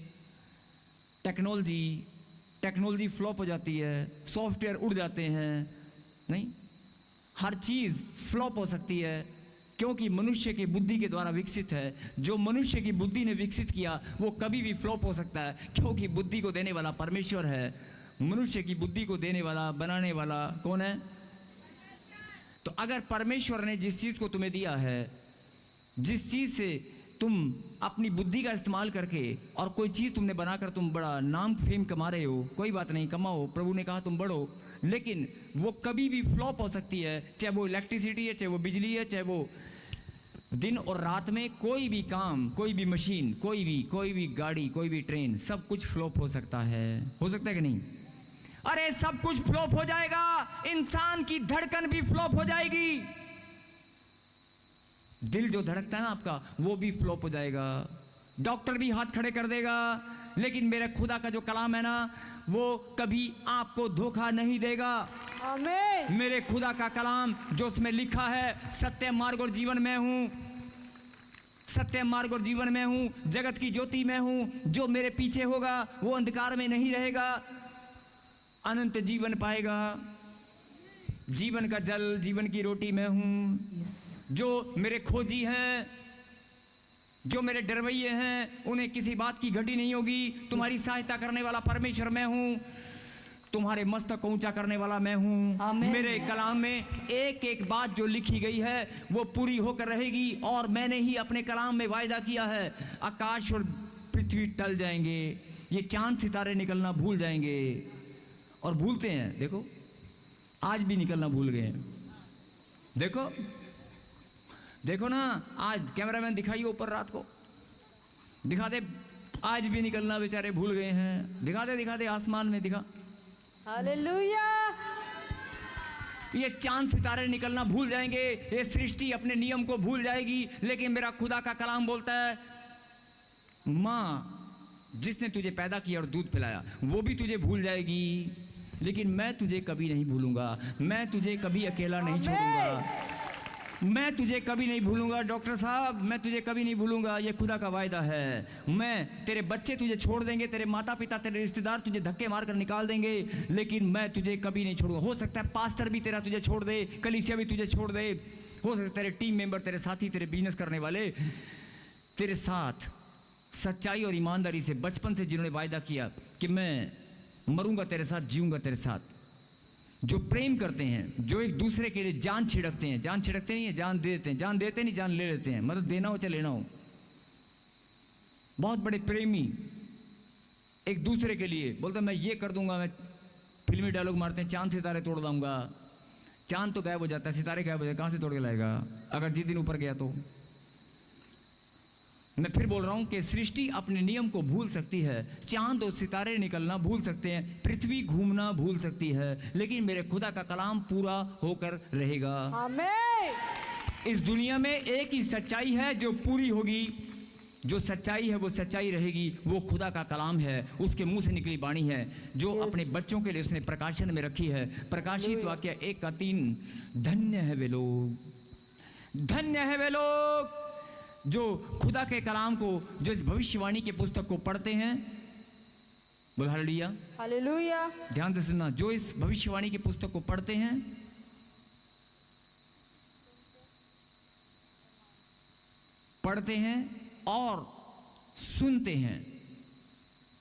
टेक्नोलॉजी फ्लॉप हो जाती है, सॉफ्टवेयर उड़ जाते हैं, नहीं, हर चीज़ फ्लॉप हो सकती है, क्योंकि मनुष्य की बुद्धि के द्वारा विकसित है। जो मनुष्य की बुद्धि ने विकसित किया वो कभी भी फ्लॉप हो सकता है, क्योंकि बुद्धि को देने वाला परमेश्वर है। मनुष्य की बुद्धि को देने वाला, बनाने वाला कौन है? तो अगर परमेश्वर ने जिस चीज को तुम्हें दिया है, जिस चीज से तुम अपनी बुद्धि का इस्तेमाल करके और कोई चीज तुमने बनाकर तुम बड़ा नाम फेम कमा रहे हो, कोई बात नहीं, कमाओ, प्रभु ने कहा तुम बढ़ो, लेकिन वो कभी भी फ्लॉप हो सकती है। चाहे वो इलेक्ट्रिसिटी है, चाहे वो बिजली है, चाहे वो दिन और रात में कोई भी काम, कोई भी मशीन, कोई भी गाड़ी, कोई भी ट्रेन, सब कुछ फ्लॉप हो सकता है। हो सकता है कि नहीं? अरे सब कुछ फ्लॉप हो जाएगा, इंसान की धड़कन भी फ्लॉप हो जाएगी। दिल जो धड़कता है ना आपका, वो भी फ्लॉप हो जाएगा। डॉक्टर भी हाथ खड़े कर देगा, लेकिन मेरे खुदा का जो कलाम है ना, वो कभी आपको धोखा नहीं देगा। आमीन। मेरे खुदा का कलाम जो उसमें लिखा है, सत्य मार्ग और जीवन में हूं, सत्य मार्ग और जीवन में हूं, जगत की ज्योति में हूं, जो मेरे पीछे होगा वो अंधकार में नहीं रहेगा, अनंत जीवन पाएगा। जीवन का जल, जीवन की रोटी मैं हूं। जो मेरे खोजी हैं, जो मेरे डरवैये हैं, उन्हें किसी बात की घटी नहीं होगी। तुम्हारी सहायता करने वाला परमेश्वर मैं हूं, तुम्हारे मस्तक को ऊंचा करने वाला मैं हूं। आमीन। मेरे कलाम में एक एक बात जो लिखी गई है वो पूरी होकर रहेगी, और मैंने ही अपने कलाम में वायदा किया है, आकाश और पृथ्वी टल जाएंगे, ये चांद सितारे निकलना भूल जाएंगे। और भूलते हैं, देखो आज भी निकलना भूल गए हैं। देखो देखो ना, आज कैमरामैन दिखाइए ऊपर, रात को दिखा दे, आज भी निकलना बेचारे भूल गए हैं। दिखा दे आसमान में, दिखा। हालेलुया। ये चांद सितारे निकलना भूल जाएंगे, ये सृष्टि अपने नियम को भूल जाएगी, लेकिन मेरा खुदा का कलाम बोलता है, माँ जिसने तुझे पैदा किया और दूध पिलाया वो भी तुझे भूल जाएगी, लेकिन मैं तुझे कभी नहीं भूलूंगा। मैं तुझे कभी अकेला नहीं छोड़ूंगा। मैं तुझे कभी नहीं भूलूंगा डॉक्टर साहब, मैं तुझे कभी नहीं भूलूंगा। ये खुदा का वायदा है। मैं, तेरे बच्चे तुझे छोड़ देंगे, तेरे माता पिता, तेरे रिश्तेदार तुझे धक्के मारकर निकाल देंगे, लेकिन मैं तुझे कभी नहीं छोड़ूंगा। हो सकता है पास्टर भी तेरा तुझे छोड़ दे, कलीसिया भी तुझे छोड़ दे, हो सकता है तेरे टीम मेंबर, तेरे साथी, तेरे बिजनेस करने वाले तेरे साथ सच्चाई और ईमानदारी से बचपन से जिन्होंने वायदा किया कि मैं मरूंगा तेरे साथ, जीऊंगा तेरे साथ, जो प्रेम करते हैं, जो एक दूसरे के लिए जान छिड़कते हैं, जान छिड़कते नहीं है, जान दे देते हैं, जान देते नहीं, जान ले लेते हैं, मतलब देना हो चाहे लेना हो। बहुत बड़े प्रेमी एक दूसरे के लिए बोलते मैं ये कर दूंगा, मैं फिल्मी डायलॉग मारते हैं, चांद सितारे तोड़ दूंगा। चांद तो गायब हो जाता है, सितारे गायब हो जाए, कहां से तोड़ के लाएगा अगर जिस दिन ऊपर गया तो। मैं फिर बोल रहा हूं कि सृष्टि अपने नियम को भूल सकती है, चांद और सितारे निकलना भूल सकते हैं, पृथ्वी घूमना भूल सकती है, लेकिन मेरे खुदा का कलाम पूरा होकर रहेगा। आमीन। इस दुनिया में एक ही सच्चाई है जो पूरी होगी, जो सच्चाई है वो सच्चाई रहेगी, वो खुदा का कलाम है, उसके मुंह से निकली वाणी है, जो अपने बच्चों के लिए उसने प्रकाशन में रखी है। प्रकाशित वाक्य 1:3, धन्य है वे लोग, धन्य है वे लोग जो खुदा के कलाम को, जो इस भविष्यवाणी के पुस्तक को पढ़ते हैं। बोल हालेलुया। हालेलुया। ध्यान से सुनना, जो इस भविष्यवाणी की पुस्तक को पढ़ते हैं, पढ़ते हैं और सुनते हैं।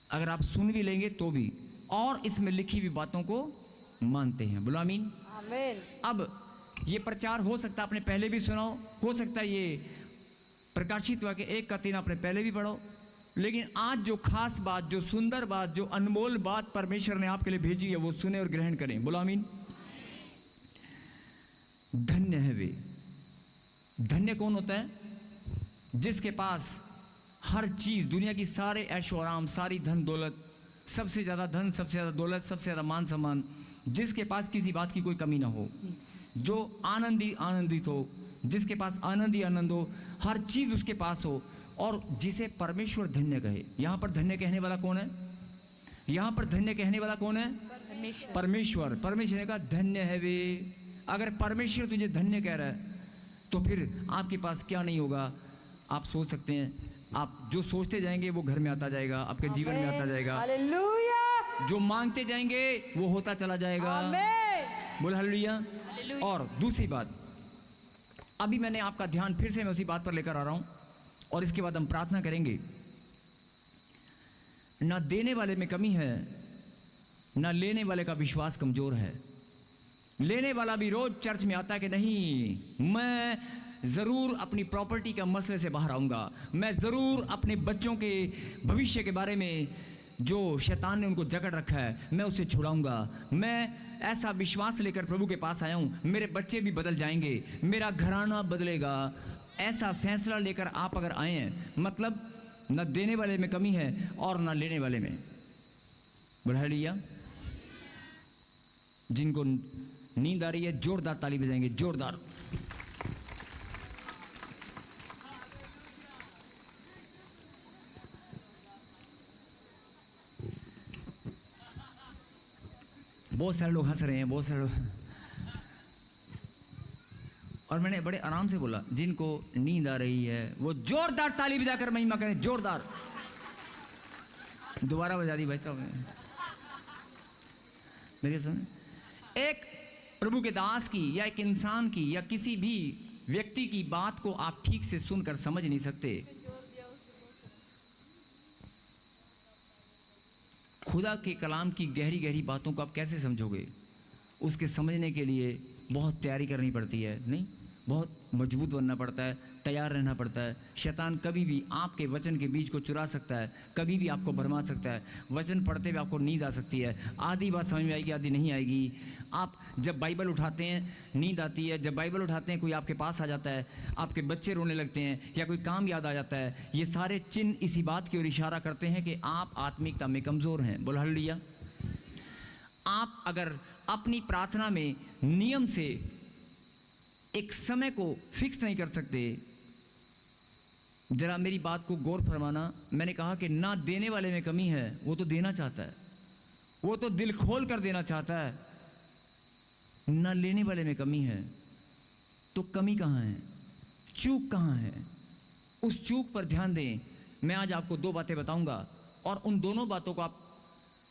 अगर आप सुन भी लेंगे तो भी, और इसमें लिखी हुई बातों को मानते हैं। बोलो आमीन। आमीन। अब ये प्रचार हो सकता है आपने पहले भी सुना हो सकता है ये प्रकाशित वाक्य 1:3 आपने पहले भी पढ़ो, लेकिन आज जो खास बात, जो सुंदर बात, जो अनमोल बात परमेश्वर ने आपके लिए भेजी है, वो सुने और ग्रहण करें। बोलो आमीन। धन्य है वे। धन्य कौन होता है? जिसके पास हर चीज, दुनिया की सारे ऐशो आराम, सारी धन दौलत, सबसे ज्यादा धन, सबसे ज्यादा दौलत, सबसे ज्यादा मान सम्मान, जिसके पास किसी बात की कोई कमी ना हो, जो आनंदित हो, जिसके पास आनंद ही आनंद हो, हर चीज उसके पास हो, और जिसे परमेश्वर धन्य कहे। यहां पर धन्य कहने वाला कौन है? यहां पर धन्य कहने वाला कौन है? परमेश्वर। परमेश्वर ने कहा धन्य है वे। अगर परमेश्वर तुझे धन्य कह रहा है तो फिर आपके पास क्या नहीं होगा? आप सोच सकते हैं, आप जो सोचते जाएंगे वो घर में आता जाएगा, आपके जीवन में आता जाएगा। हालेलुया। जो मांगते जाएंगे वो होता चला जाएगा। आमीन। बोल हालेलुया। और दूसरी बात, अभी मैंने आपका ध्यान फिर से मैं उसी बात पर लेकर आ रहा हूं और इसके बाद हम प्रार्थना करेंगे। ना देने वाले में कमी है, ना लेने वाले का विश्वास कमजोर है। लेने वाला भी रोज चर्च में आता है कि नहीं, मैं जरूर अपनी प्रॉपर्टी का मसले से बाहर आऊंगा, मैं जरूर अपने बच्चों के भविष्य के बारे में जो शैतान ने उनको जकड़ रखा है मैं उसे छुड़ाऊंगा। मैं ऐसा विश्वास लेकर प्रभु के पास आया हूं, मेरे बच्चे भी बदल जाएंगे, मेरा घराना बदलेगा। ऐसा फैसला लेकर आप अगर आए हैं, मतलब न देने वाले में कमी है और न लेने वाले में। बढ़ा लिया। जिनको नींद आ रही है जोरदार ताली बजाएंगे, जोरदार। बहुत सारे लोग हंस रहे हैं, बहुत सारे लोग। और मैंने बड़े आराम से बोला, जिनको नींद आ रही है वो जोरदार ताली बजाकर महिमा करें, जोरदार। दोबारा बजा दी भाई साहब ने मेरे सामने। एक प्रभु के दास की या एक इंसान की या किसी भी व्यक्ति की बात को आप ठीक से सुनकर समझ नहीं सकते। खुदा के कलाम की गहरी गहरी बातों को आप कैसे समझोगे? उसके समझने के लिए बहुत तैयारी करनी पड़ती है, नहीं, बहुत मजबूत बनना पड़ता है, तैयार रहना पड़ता है। शैतान कभी भी आपके वचन के बीज को चुरा सकता है, कभी भी आपको भरमा सकता है। वचन पढ़ते हुए आपको नींद आ सकती है, आधी बात समझ में आएगी, आधी नहीं आएगी। आप जब बाइबल उठाते हैं नींद आती है, जब बाइबल उठाते हैं कोई आपके पास आ जाता है, आपके बच्चे रोने लगते हैं या कोई काम याद आ जाता है। ये सारे चिन्ह इसी बात की ओर इशारा करते हैं कि आप आत्मिकता में कमज़ोर हैं। बोल हालेलुया। आप अगर अपनी प्रार्थना में नियम से एक समय को फिक्स नहीं कर सकते, जरा मेरी बात को गौर फरमाना। मैंने कहा कि ना देने वाले में कमी है, वो तो देना चाहता है, वो तो दिल खोल कर देना चाहता है। ना लेने वाले में कमी है, तो कमी कहाँ है, चूक कहाँ है? उस चूक पर ध्यान दें। मैं आज आपको दो बातें बताऊंगा और उन दोनों बातों को आप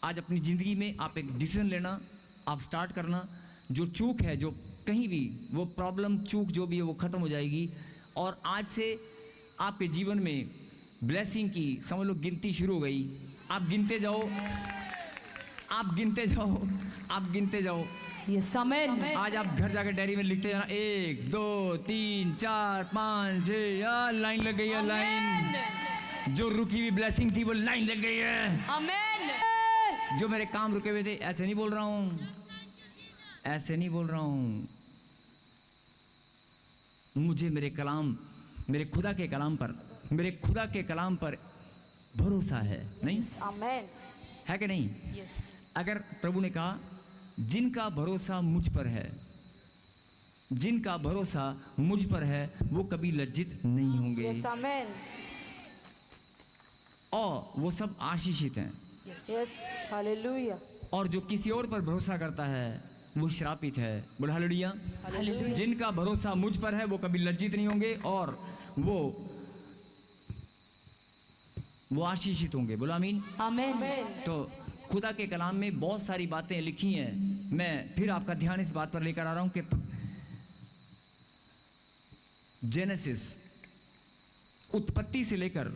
आज अपनी ज़िंदगी में आप एक डिसीजन लेना, आप स्टार्ट करना। जो चूक है, जो कहीं भी वो प्रॉब्लम चूक जो भी है वो ख़त्म हो जाएगी और आज से आपके जीवन में ब्लेसिंग की समझ लो गिनती शुरू हो गई। आप गिनते जाओ, आप गिनते जाओ, आप गिनते जाओ। Yes amen. आज आप घर जाकर डायरी में लिखते जाना, 1 2 3 4 5 6। यार लाइन लग गई है, लाइन। जो रुकी हुई ब्लेसिंग थी वो लाइन लग गई है। आमेन। जो मेरे काम रुके हुए थे, ऐसे नहीं बोल रहा हूँ, ऐसे नहीं बोल रहा हूँ। मुझे मेरे कलाम, मेरे खुदा के कलाम पर, मेरे खुदा के कलाम पर भरोसा है, नहीं? आमेन। है कि नहीं? यस। अगर प्रभु ने कहा जिनका भरोसा मुझ पर है, जिनका भरोसा मुझ पर है वो कभी लज्जित नहीं होंगे यस आमेन। और वो सब आशीषित हैं। Yes hallelujah. और जो किसी और पर भरोसा करता है वो श्रापित है। बोल हालेलुया। हालेलुया। जिनका भरोसा मुझ पर है वो कभी लज्जित नहीं होंगे और वो आशीषित होंगे। बोलो आमीन। आमेन। तो खुदा के कलाम में बहुत सारी बातें लिखी हैं। मैं फिर आपका ध्यान इस बात पर लेकर आ रहा हूं कि जेनेसिस, उत्पत्ति से लेकर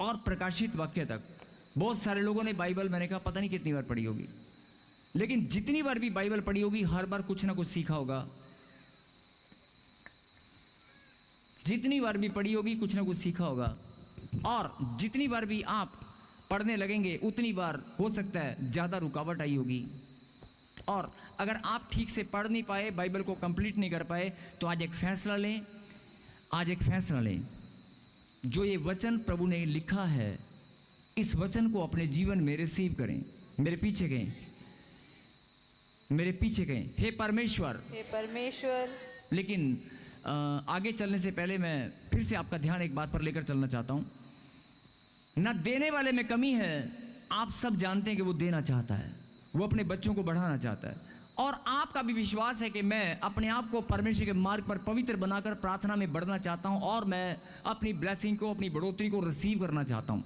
और प्रकाशित वाक्य तक बहुत सारे लोगों ने बाइबल, मैंने कहा पता नहीं कितनी बार पढ़ी होगी, लेकिन जितनी बार भी बाइबल पढ़ी होगी हर बार कुछ ना कुछ सीखा होगा। जितनी बार भी पढ़ी होगी कुछ ना कुछ सीखा होगा। और जितनी बार भी आप पढ़ने लगेंगे उतनी बार हो सकता है ज़्यादा रुकावट आई होगी। और अगर आप ठीक से पढ़ नहीं पाए, बाइबल को कंप्लीट नहीं कर पाए, तो आज एक फैसला लें, आज एक फैसला लें। जो ये वचन प्रभु ने लिखा है, इस वचन को अपने जीवन में रिसीव करें। मेरे पीछे गए, मेरे पीछे गए। हे परमेश्वर, हे परमेश्वर। लेकिन आगे चलने से पहले मैं फिर से आपका ध्यान एक बात पर लेकर चलना चाहता हूं। ना देने वाले में कमी है। आप सब जानते हैं कि वो देना चाहता है, वो अपने बच्चों को बढ़ाना चाहता है। और आपका भी विश्वास है कि मैं अपने आप को परमेश्वर के मार्ग पर पवित्र बनाकर प्रार्थना में बढ़ना चाहता हूं और मैं अपनी ब्लेसिंग को, अपनी बढ़ोतरी को रिसीव करना चाहता हूं।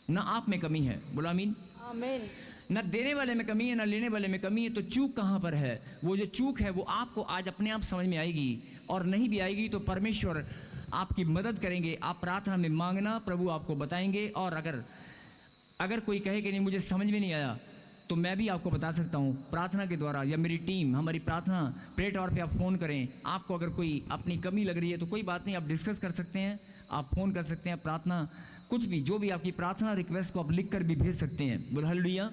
ना आप में कमी है। बोला आमीन। आमीन। न देने वाले में कमी है, न लेने वाले में कमी है। तो चूक कहाँ पर है? वो जो चूक है वो आपको आज अपने आप समझ में आएगी और नहीं भी आएगी तो परमेश्वर आपकी मदद करेंगे। आप प्रार्थना में मांगना, प्रभु आपको बताएंगे। और अगर कोई कहे कि नहीं मुझे समझ में नहीं आया, तो मैं भी आपको बता सकता हूँ प्रार्थना के द्वारा, या मेरी टीम, हमारी प्रार्थना प्रेयर टावर पे आप फ़ोन करें। आपको अगर कोई अपनी कमी लग रही है तो कोई बात नहीं, आप डिस्कस कर सकते हैं, आप फ़ोन कर सकते हैं। प्रार्थना कुछ भी, जो भी आपकी प्रार्थना रिक्वेस्ट को आप लिख कर भी भेज सकते हैं। बोल हालेलुया।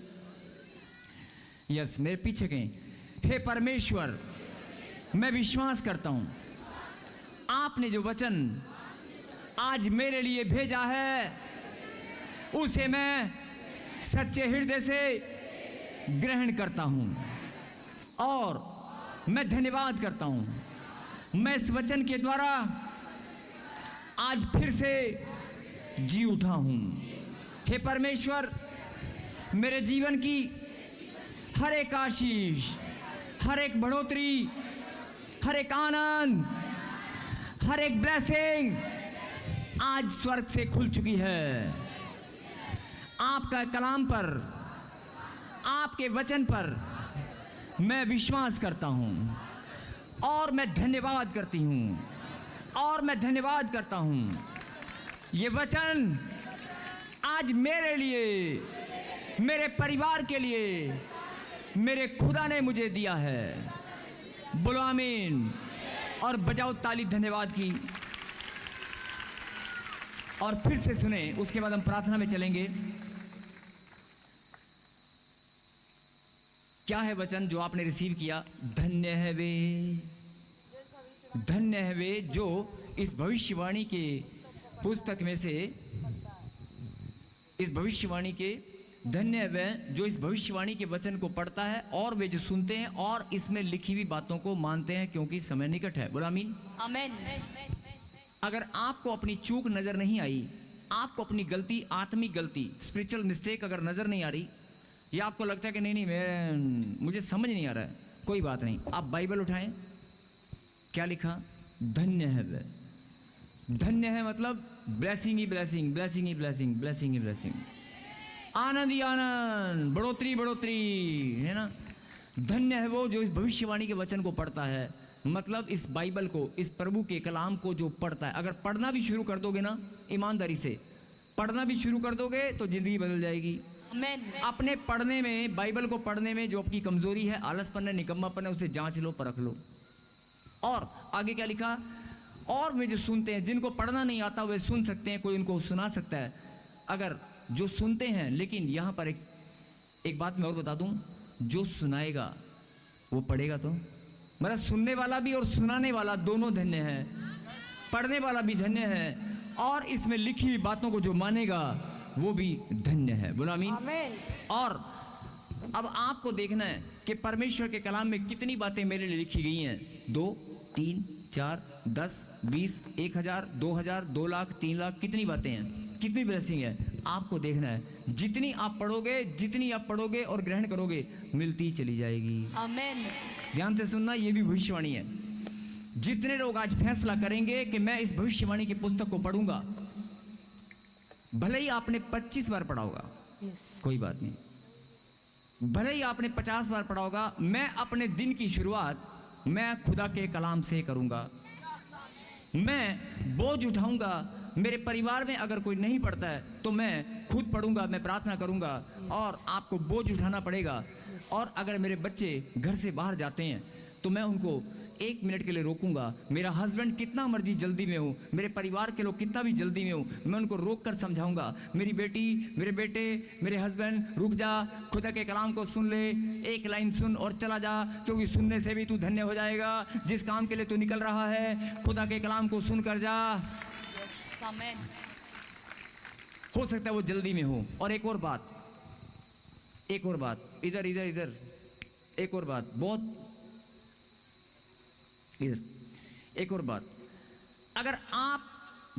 यस, मेरे पीछे कहें, हे परमेश्वर, मैं विश्वास करता हूँ आपने जो वचन आज मेरे लिए भेजा है उसे मैं सच्चे हृदय से ग्रहण करता हूँ और मैं धन्यवाद करता हूँ। मैं इस वचन के द्वारा आज फिर से जी उठा हूँ। हे परमेश्वर, मेरे जीवन की हर एक आशीष, हर एक बढ़ोतरी, हर एक आनंद, हर एक ब्लेसिंग आज स्वर्ग से खुल चुकी है। आपका कलाम पर, आपके वचन पर मैं विश्वास करता हूँ और मैं धन्यवाद करती हूँ और मैं धन्यवाद करता हूँ। ये वचन आज मेरे लिए, मेरे परिवार के लिए मेरे खुदा ने मुझे दिया है। बोलो आमीन और बजाओ ताली धन्यवाद की। और फिर से सुने, उसके बाद हम प्रार्थना में चलेंगे। क्या है वचन जो आपने रिसीव किया? धन्य है वे, धन्य है वे जो इस भविष्यवाणी के पुस्तक में से, इस भविष्यवाणी के, धन्य है वे जो इस भविष्यवाणी के वचन को पढ़ता है और वे जो सुनते हैं और इसमें लिखी हुई बातों को मानते हैं, क्योंकि समय निकट है। बोला आमीन। आमेन। अगर आपको अपनी चूक नजर नहीं आई, आपको अपनी गलती, आत्मिक गलती, स्पिरिचुअल मिस्टेक अगर नजर नहीं आ रही, या आपको लगता है कि नहीं मुझे समझ नहीं आ रहा है, कोई बात नहीं, आप बाइबल उठाएं। क्या लिखा? धन्य है वे। धन्य है मतलब ब्लेसिंग ही ब्लेसिंग, ब्लेसिंग ही ब्लेसिंग, ब्लेसिंग ही ब्लेसिंग, आनंद ही आनंद, बढ़ोतरी बढ़ोतरी, है ना। धन्य है वो जो इस भविष्यवाणी के वचन को पढ़ता है, मतलब इस बाइबल को, इस प्रभु के कलाम को जो पढ़ता है। अगर पढ़ना भी शुरू कर दोगे ना, ईमानदारी से पढ़ना भी शुरू कर दोगे तो जिंदगी बदल जाएगी। आमेन। अपने पढ़ने में, बाइबल को पढ़ने में जो आपकी कमजोरी है, आलसपन है, निकम्मापन है, उसे जांच लो, परख लो। और आगे क्या लिखा? और वे जो सुनते हैं, जिनको पढ़ना नहीं आता वे सुन सकते हैं, कोई उनको सुना सकता है। अगर जो सुनते हैं, लेकिन यहाँ पर एक बात मैं और बता दूं, जो सुनाएगा वो पढ़ेगा तो, मतलब सुनने वाला भी और सुनाने वाला दोनों धन्य है। पढ़ने वाला भी धन्य है और इसमें लिखी हुई बातों को जो मानेगा वो भी धन्य है। बोलो आमीन। आमीन। और अब आपको देखना है कि परमेश्वर के कलाम में कितनी बातें मेरे लिए लिखी गई हैं। 2, 3, 4, 10, 20, 1000, 2000, 2 लाख, 3 लाख, कितनी बातें हैं, कितनी ब्लेसिंग है, आपको देखना है। जितनी आप पढ़ोगे, जितनी आप पढ़ोगे और ग्रहण करोगे, मिलती चली जाएगी। आमेन। ध्यान से सुनना, ये भी भविष्यवाणी है। जितने लोग आज फैसला करेंगे कि मैं इस भविष्यवाणी की पुस्तक को पढ़ूंगा, भले ही आपने 25 बार पढ़ा होगा, कोई बात नहीं, भले ही आपने 50 बार पढ़ा होगा, मैं अपने दिन की शुरुआत मैं खुदा के कलाम से करूंगा। मैं बोझ उठाऊंगा। मेरे परिवार में अगर कोई नहीं पढ़ता है तो मैं खुद पढ़ूंगा, मैं प्रार्थना करूंगा और आपको बोझ उठाना पड़ेगा। और अगर मेरे बच्चे घर से बाहर जाते हैं तो मैं उनको 1 मिनट के लिए रोकूंगा। मेरा हस्बैंड कितना मर्जी जल्दी में हो, मेरे परिवार के लोग कितना भी जल्दी में हो, मैं उनको रोक कर समझाऊंगा। मेरी बेटी, मेरे बेटे, मेरे हस्बैंड, रुक जा, खुदा के कलाम को सुन ले, 1 लाइन सुन और चला जा, क्योंकि सुनने से भी तू धन्य हो जाएगा। जिस काम के लिए तू निकल रहा है, खुदा के कलाम को सुन कर जा। आमेन। हो सकता है वो जल्दी में हो। और एक और बात, एक और बात, इधर इधर इधर, एक और बात, बहुत इधर, एक और बात, अगर आप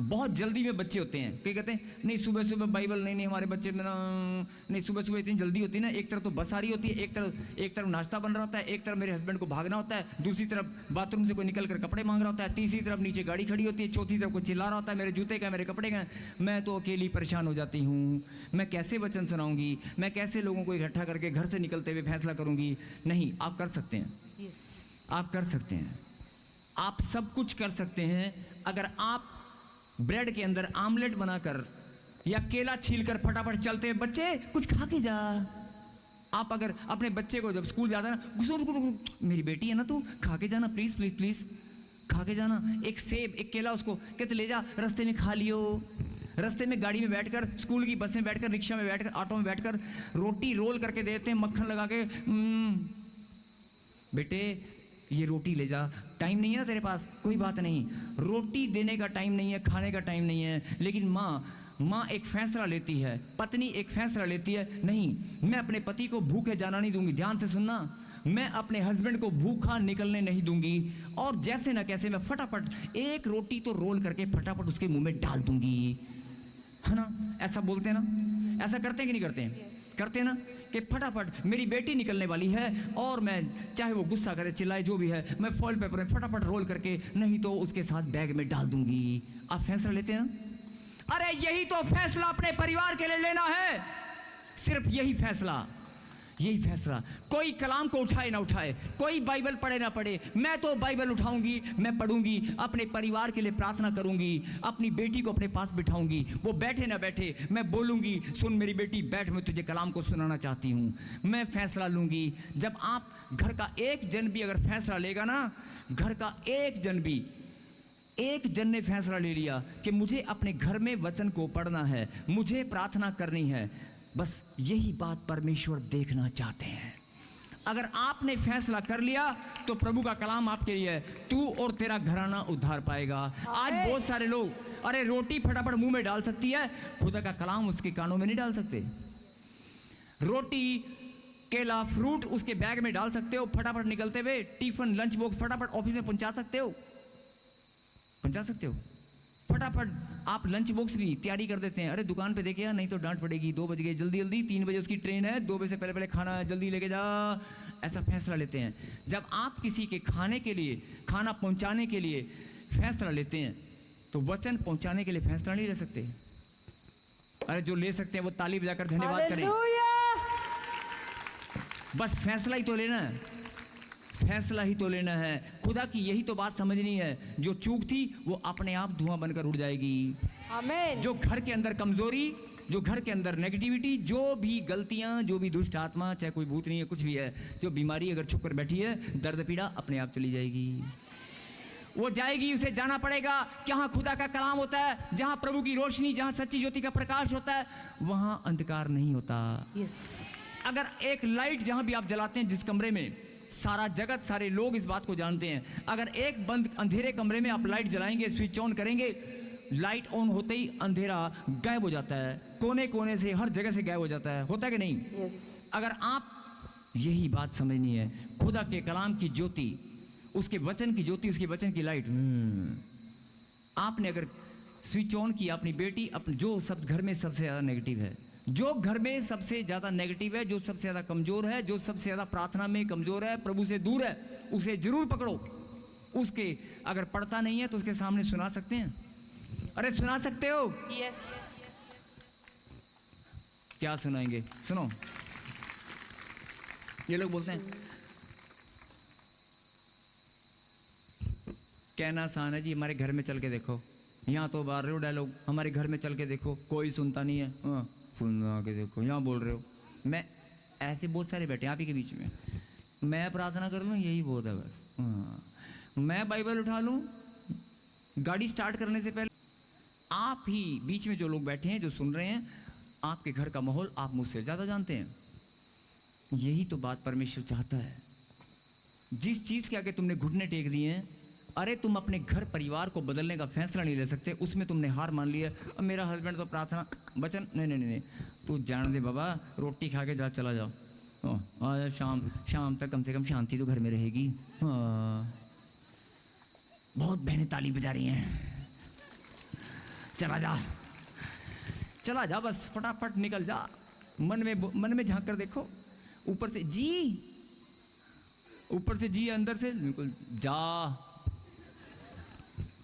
बहुत जल्दी में बच्चे होते हैं, कई कहते हैं नहीं सुबह सुबह बाइबल, नहीं हमारे बच्चे में ना, नहीं सुबह सुबह इतनी जल्दी होती है ना, एक तरफ तो बस आ रही होती है, एक तरफ नाश्ता बन रहा होता है, एक तरफ मेरे हस्बैंड को भागना होता है, दूसरी तरफ बाथरूम से कोई निकल कर कपड़े मांग रहा होता है, तीसरी तरफ नीचे गाड़ी खड़ी होती है, चौथी तरफ कोई चिल्ला रहा होता है मेरे जूते का, मेरे कपड़े का। मैं तो अकेली परेशान हो जाती हूँ। मैं कैसे वचन सुनाऊंगी, मैं कैसे लोगों को इकट्ठा करके घर से निकलते हुए फैसला करूंगी। नहीं, आप कर सकते हैं, आप कर सकते हैं। आप सब कुछ कर सकते हैं अगर आप ब्रेड के अंदर आमलेट बनाकर या केला छीलकर फटाफट चलते हैं, बच्चे कुछ खा के जा। आप अगर अपने बच्चे को जब स्कूल जाता है ना, रुको, मेरी बेटी है ना, तू खा के जाना प्लीज प्लीज प्लीज, खा के जाना, एक सेब एक केला उसको कहते ले जा, रास्ते में खा लियो। रास्ते में गाड़ी में बैठकर, स्कूल की बस में बैठकर, रिक्शा में बैठकर, ऑटो में बैठकर रोटी रोल करके देते हैं मक्खन लगा के, बेटे ये रोटी ले जा। टाइम नहीं है ना तेरे पास, कोई बात नहीं, रोटी देने का टाइम नहीं है, खाने का टाइम नहीं है। लेकिन माँ एक फैसला लेती है, पत्नी एक फैसला लेती है, नहीं मैं अपने पति को भूखे जाना नहीं दूंगी। ध्यान से सुनना, मैं अपने हस्बैंड को भूखा निकलने नहीं दूंगी, और जैसे ना कैसे मैं फटाफट एक रोटी तो रोल करके फटाफट उसके मुंह में डाल दूंगी, है ना? ऐसा बोलते हैं ना, ऐसा करते हैं कि नहीं करते हैं? करते हैं ना, कि फटाफट मेरी बेटी निकलने वाली है और मैं चाहे वो गुस्सा करे चिल्लाए जो भी है, मैं फॉइल पेपर में फटाफट रोल करके नहीं तो उसके साथ बैग में डाल दूंगी। आप फैसला लेते हैं ना? अरे यही तो फैसला अपने परिवार के लिए लेना है, सिर्फ यही फैसला, यही फैसला। कोई कलाम को उठाए ना उठाए, कोई बाइबल पढ़े ना पढ़े, मैं तो बाइबल उठाऊंगी, मैं पढ़ूंगी, अपने परिवार के लिए प्रार्थना करूंगी, अपनी बेटी को अपने पास बिठाऊंगी, वो बैठे ना बैठे मैं बोलूंगी, सुन मेरी बेटी बैठ, मैं तुझे कलाम को सुनाना चाहती हूँ। मैं फैसला लूंगी। जब आप घर का एक जन भी अगर फैसला लेगा ना, घर का एक जन ने फैसला ले लिया कि मुझे अपने घर में वचन को पढ़ना है, मुझे प्रार्थना करनी है, बस यही बात परमेश्वर देखना चाहते हैं। अगर आपने फैसला कर लिया तो प्रभु का कलाम आपके लिए है, तू और तेरा घराना उद्धार पाएगा। आज बहुत सारे लोग अरे रोटी फटाफट मुंह में डाल सकती है, खुदा का कलाम उसके कानों में नहीं डाल सकते। रोटी केला फ्रूट उसके बैग में डाल सकते हो, फटाफट निकलते हुए टिफिन लंच बॉक्स फटाफट ऑफिस में पहुंचा सकते हो, फटाफट आप लंच बॉक्स भी तैयारी कर देते हैं। अरे दुकान पे देखे नहीं तो डांट पड़ेगी, 2 बज गए, जल्दी जल्दी 3 बजे उसकी ट्रेन है, 2 बजे से पहले पहले खाना है, जल्दी लेके जा। ऐसा फैसला लेते हैं। जब आप किसी के खाने के लिए, खाना पहुंचाने के लिए फैसला लेते हैं तो वचन पहुंचाने के लिए फैसला नहीं ले सकते। अरे जो ले सकते हैं वो ताली बजाकर धन्यवाद करें। बस फैसला ही तो लेना है, फैसला ही तो लेना है। खुदा की यही तो बात समझनी है, जो चूक थी वो अपने आप धुआं बनकर उड़ जाएगी। आमीन। जो घर के अंदर कमजोरी, जो घर के अंदर नेगेटिविटी, जो भी गलतियां, जो भी दुष्ट आत्मा, चाहे कोई भूत नहीं है, कुछ भी है, जो बीमारी अगर छुप कर बैठी है, दर्द पीड़ा अपने आप चली जाएगी। वो जाएगी, उसे जाना पड़ेगा जहां खुदा का कलाम होता है, जहां प्रभु की रोशनी, जहां सच्ची ज्योति का प्रकाश होता है, वहां अंधकार नहीं होता। यस। अगर एक लाइट जहां भी आप जलाते हैं, जिस कमरे में, सारा जगत, सारे लोग इस बात को जानते हैं, अगर एक बंद अंधेरे कमरे में आप लाइट जलाएंगे, स्विच ऑन करेंगे, लाइट ऑन होते ही अंधेरा गायब हो जाता है, कोने कोने से हर जगह से गायब हो जाता है, होता है कि नहीं? यस। अगर आप यही बात समझनी है, खुदा के कलाम की ज्योति, उसके वचन की ज्योति, उसके वचन की लाइट, आपने अगर स्विच ऑन किया, अपनी बेटी, जो सब घर में सबसे ज्यादा नेगेटिव है, जो घर में सबसे ज्यादा नेगेटिव है, जो सबसे ज्यादा कमजोर है, जो सबसे ज्यादा प्रार्थना में कमजोर है, प्रभु से दूर है, उसे जरूर पकड़ो। उसके अगर पढ़ता नहीं है तो उसके सामने सुना सकते हैं। अरे सुना सकते हो? यस। क्या सुनाएंगे? सुनो, ये लोग बोलते हैं कहना आसान है जी, हमारे घर में चल के देखो, यहाँ तो बाहर रहे हो डायलॉग, हमारे घर में चल के देखो, कोई सुनता नहीं है, हाँ आके देखो, यहाँ बोल रहे हो। मैं ऐसे बहुत सारे बैठे आप ही के बीच में, मैं प्रार्थना कर लूँ यही बहुत है बस, हाँ। मैं बाइबल उठा लूँ, गाड़ी स्टार्ट करने से पहले आप ही बीच में जो लोग बैठे हैं, जो सुन रहे हैं, आपके घर का माहौल आप मुझसे ज़्यादा जानते हैं। यही तो बात परमेश्वर चाहता है। जिस चीज़ के आगे तुमने घुटने टेक दिए हैं, अरे तुम अपने घर परिवार को बदलने का फैसला नहीं ले सकते, उसमें तुमने हार मान ली है। अब मेरा हस्बैंड तो प्रार्थना वचन, नहीं नहीं नहीं, तू जान दे बाबा, रोटी खा के जा, चला जाओ, आज शाम तक कम से कम शांति तो घर में रहेगी। हाँ, बहुत बहनें ताली बजा रही हैं, चला जा बस, फटाफट निकल जा। मन में झांक कर देखो, ऊपर से जी, अंदर से बिल्कुल जा,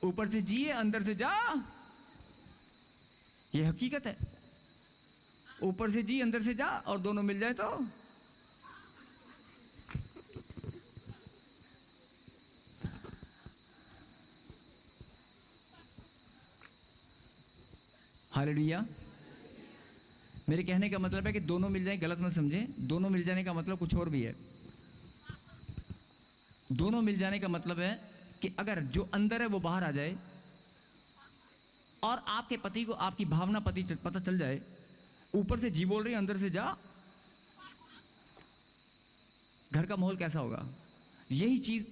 ऊपर से जी है, अंदर से जा। ये हकीकत है। ऊपर से जी, अंदर से जा, और दोनों मिल जाए तो हालेलुया। मेरे कहने का मतलब है कि दोनों मिल जाए, गलत मत समझे। दोनों मिल जाने का मतलब कुछ और भी है। दोनों मिल जाने का मतलब है कि अगर जो अंदर है वो बाहर आ जाए और आपके पति को आपकी भावना पता चल जाए, ऊपर से जी बोल रही है, अंदर से जा, घर का माहौल कैसा होगा? यही चीज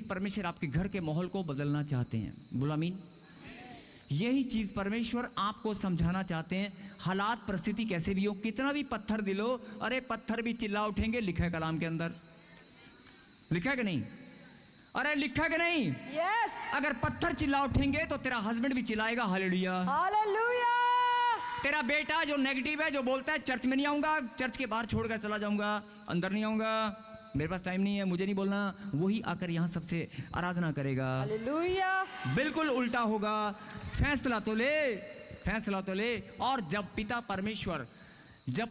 परमेश्वर आपके घर के माहौल को बदलना चाहते हैं। बोलो आमीन। यही चीज परमेश्वर आपको समझाना चाहते हैं। हालात परिस्थिति कैसे भी हो, कितना भी पत्थर दिलो, अरे पत्थर भी चिल्ला उठेंगे, लिखा है कलाम के अंदर। लिखा है कि नहीं? अरे लिखा है कि नहीं? यस। अगर पत्थर चिल्ला उठेंगे तो तेरा हस्बैंड भी चिल्लाएगा, हालेलुया। हालेलुया। तेरा बेटा जो नेगेटिव है, जो बोलता है चर्च में नहीं आऊंगा, चर्च के बाहर छोड़कर चला जाऊंगा, अंदर नहीं आऊंगा, मेरे पास टाइम नहीं है, मुझे नहीं बोलना, वही आकर यहाँ सबसे आराधना करेगा। हालेलुया। बिल्कुल उल्टा होगा। फैसला तो ले। और जब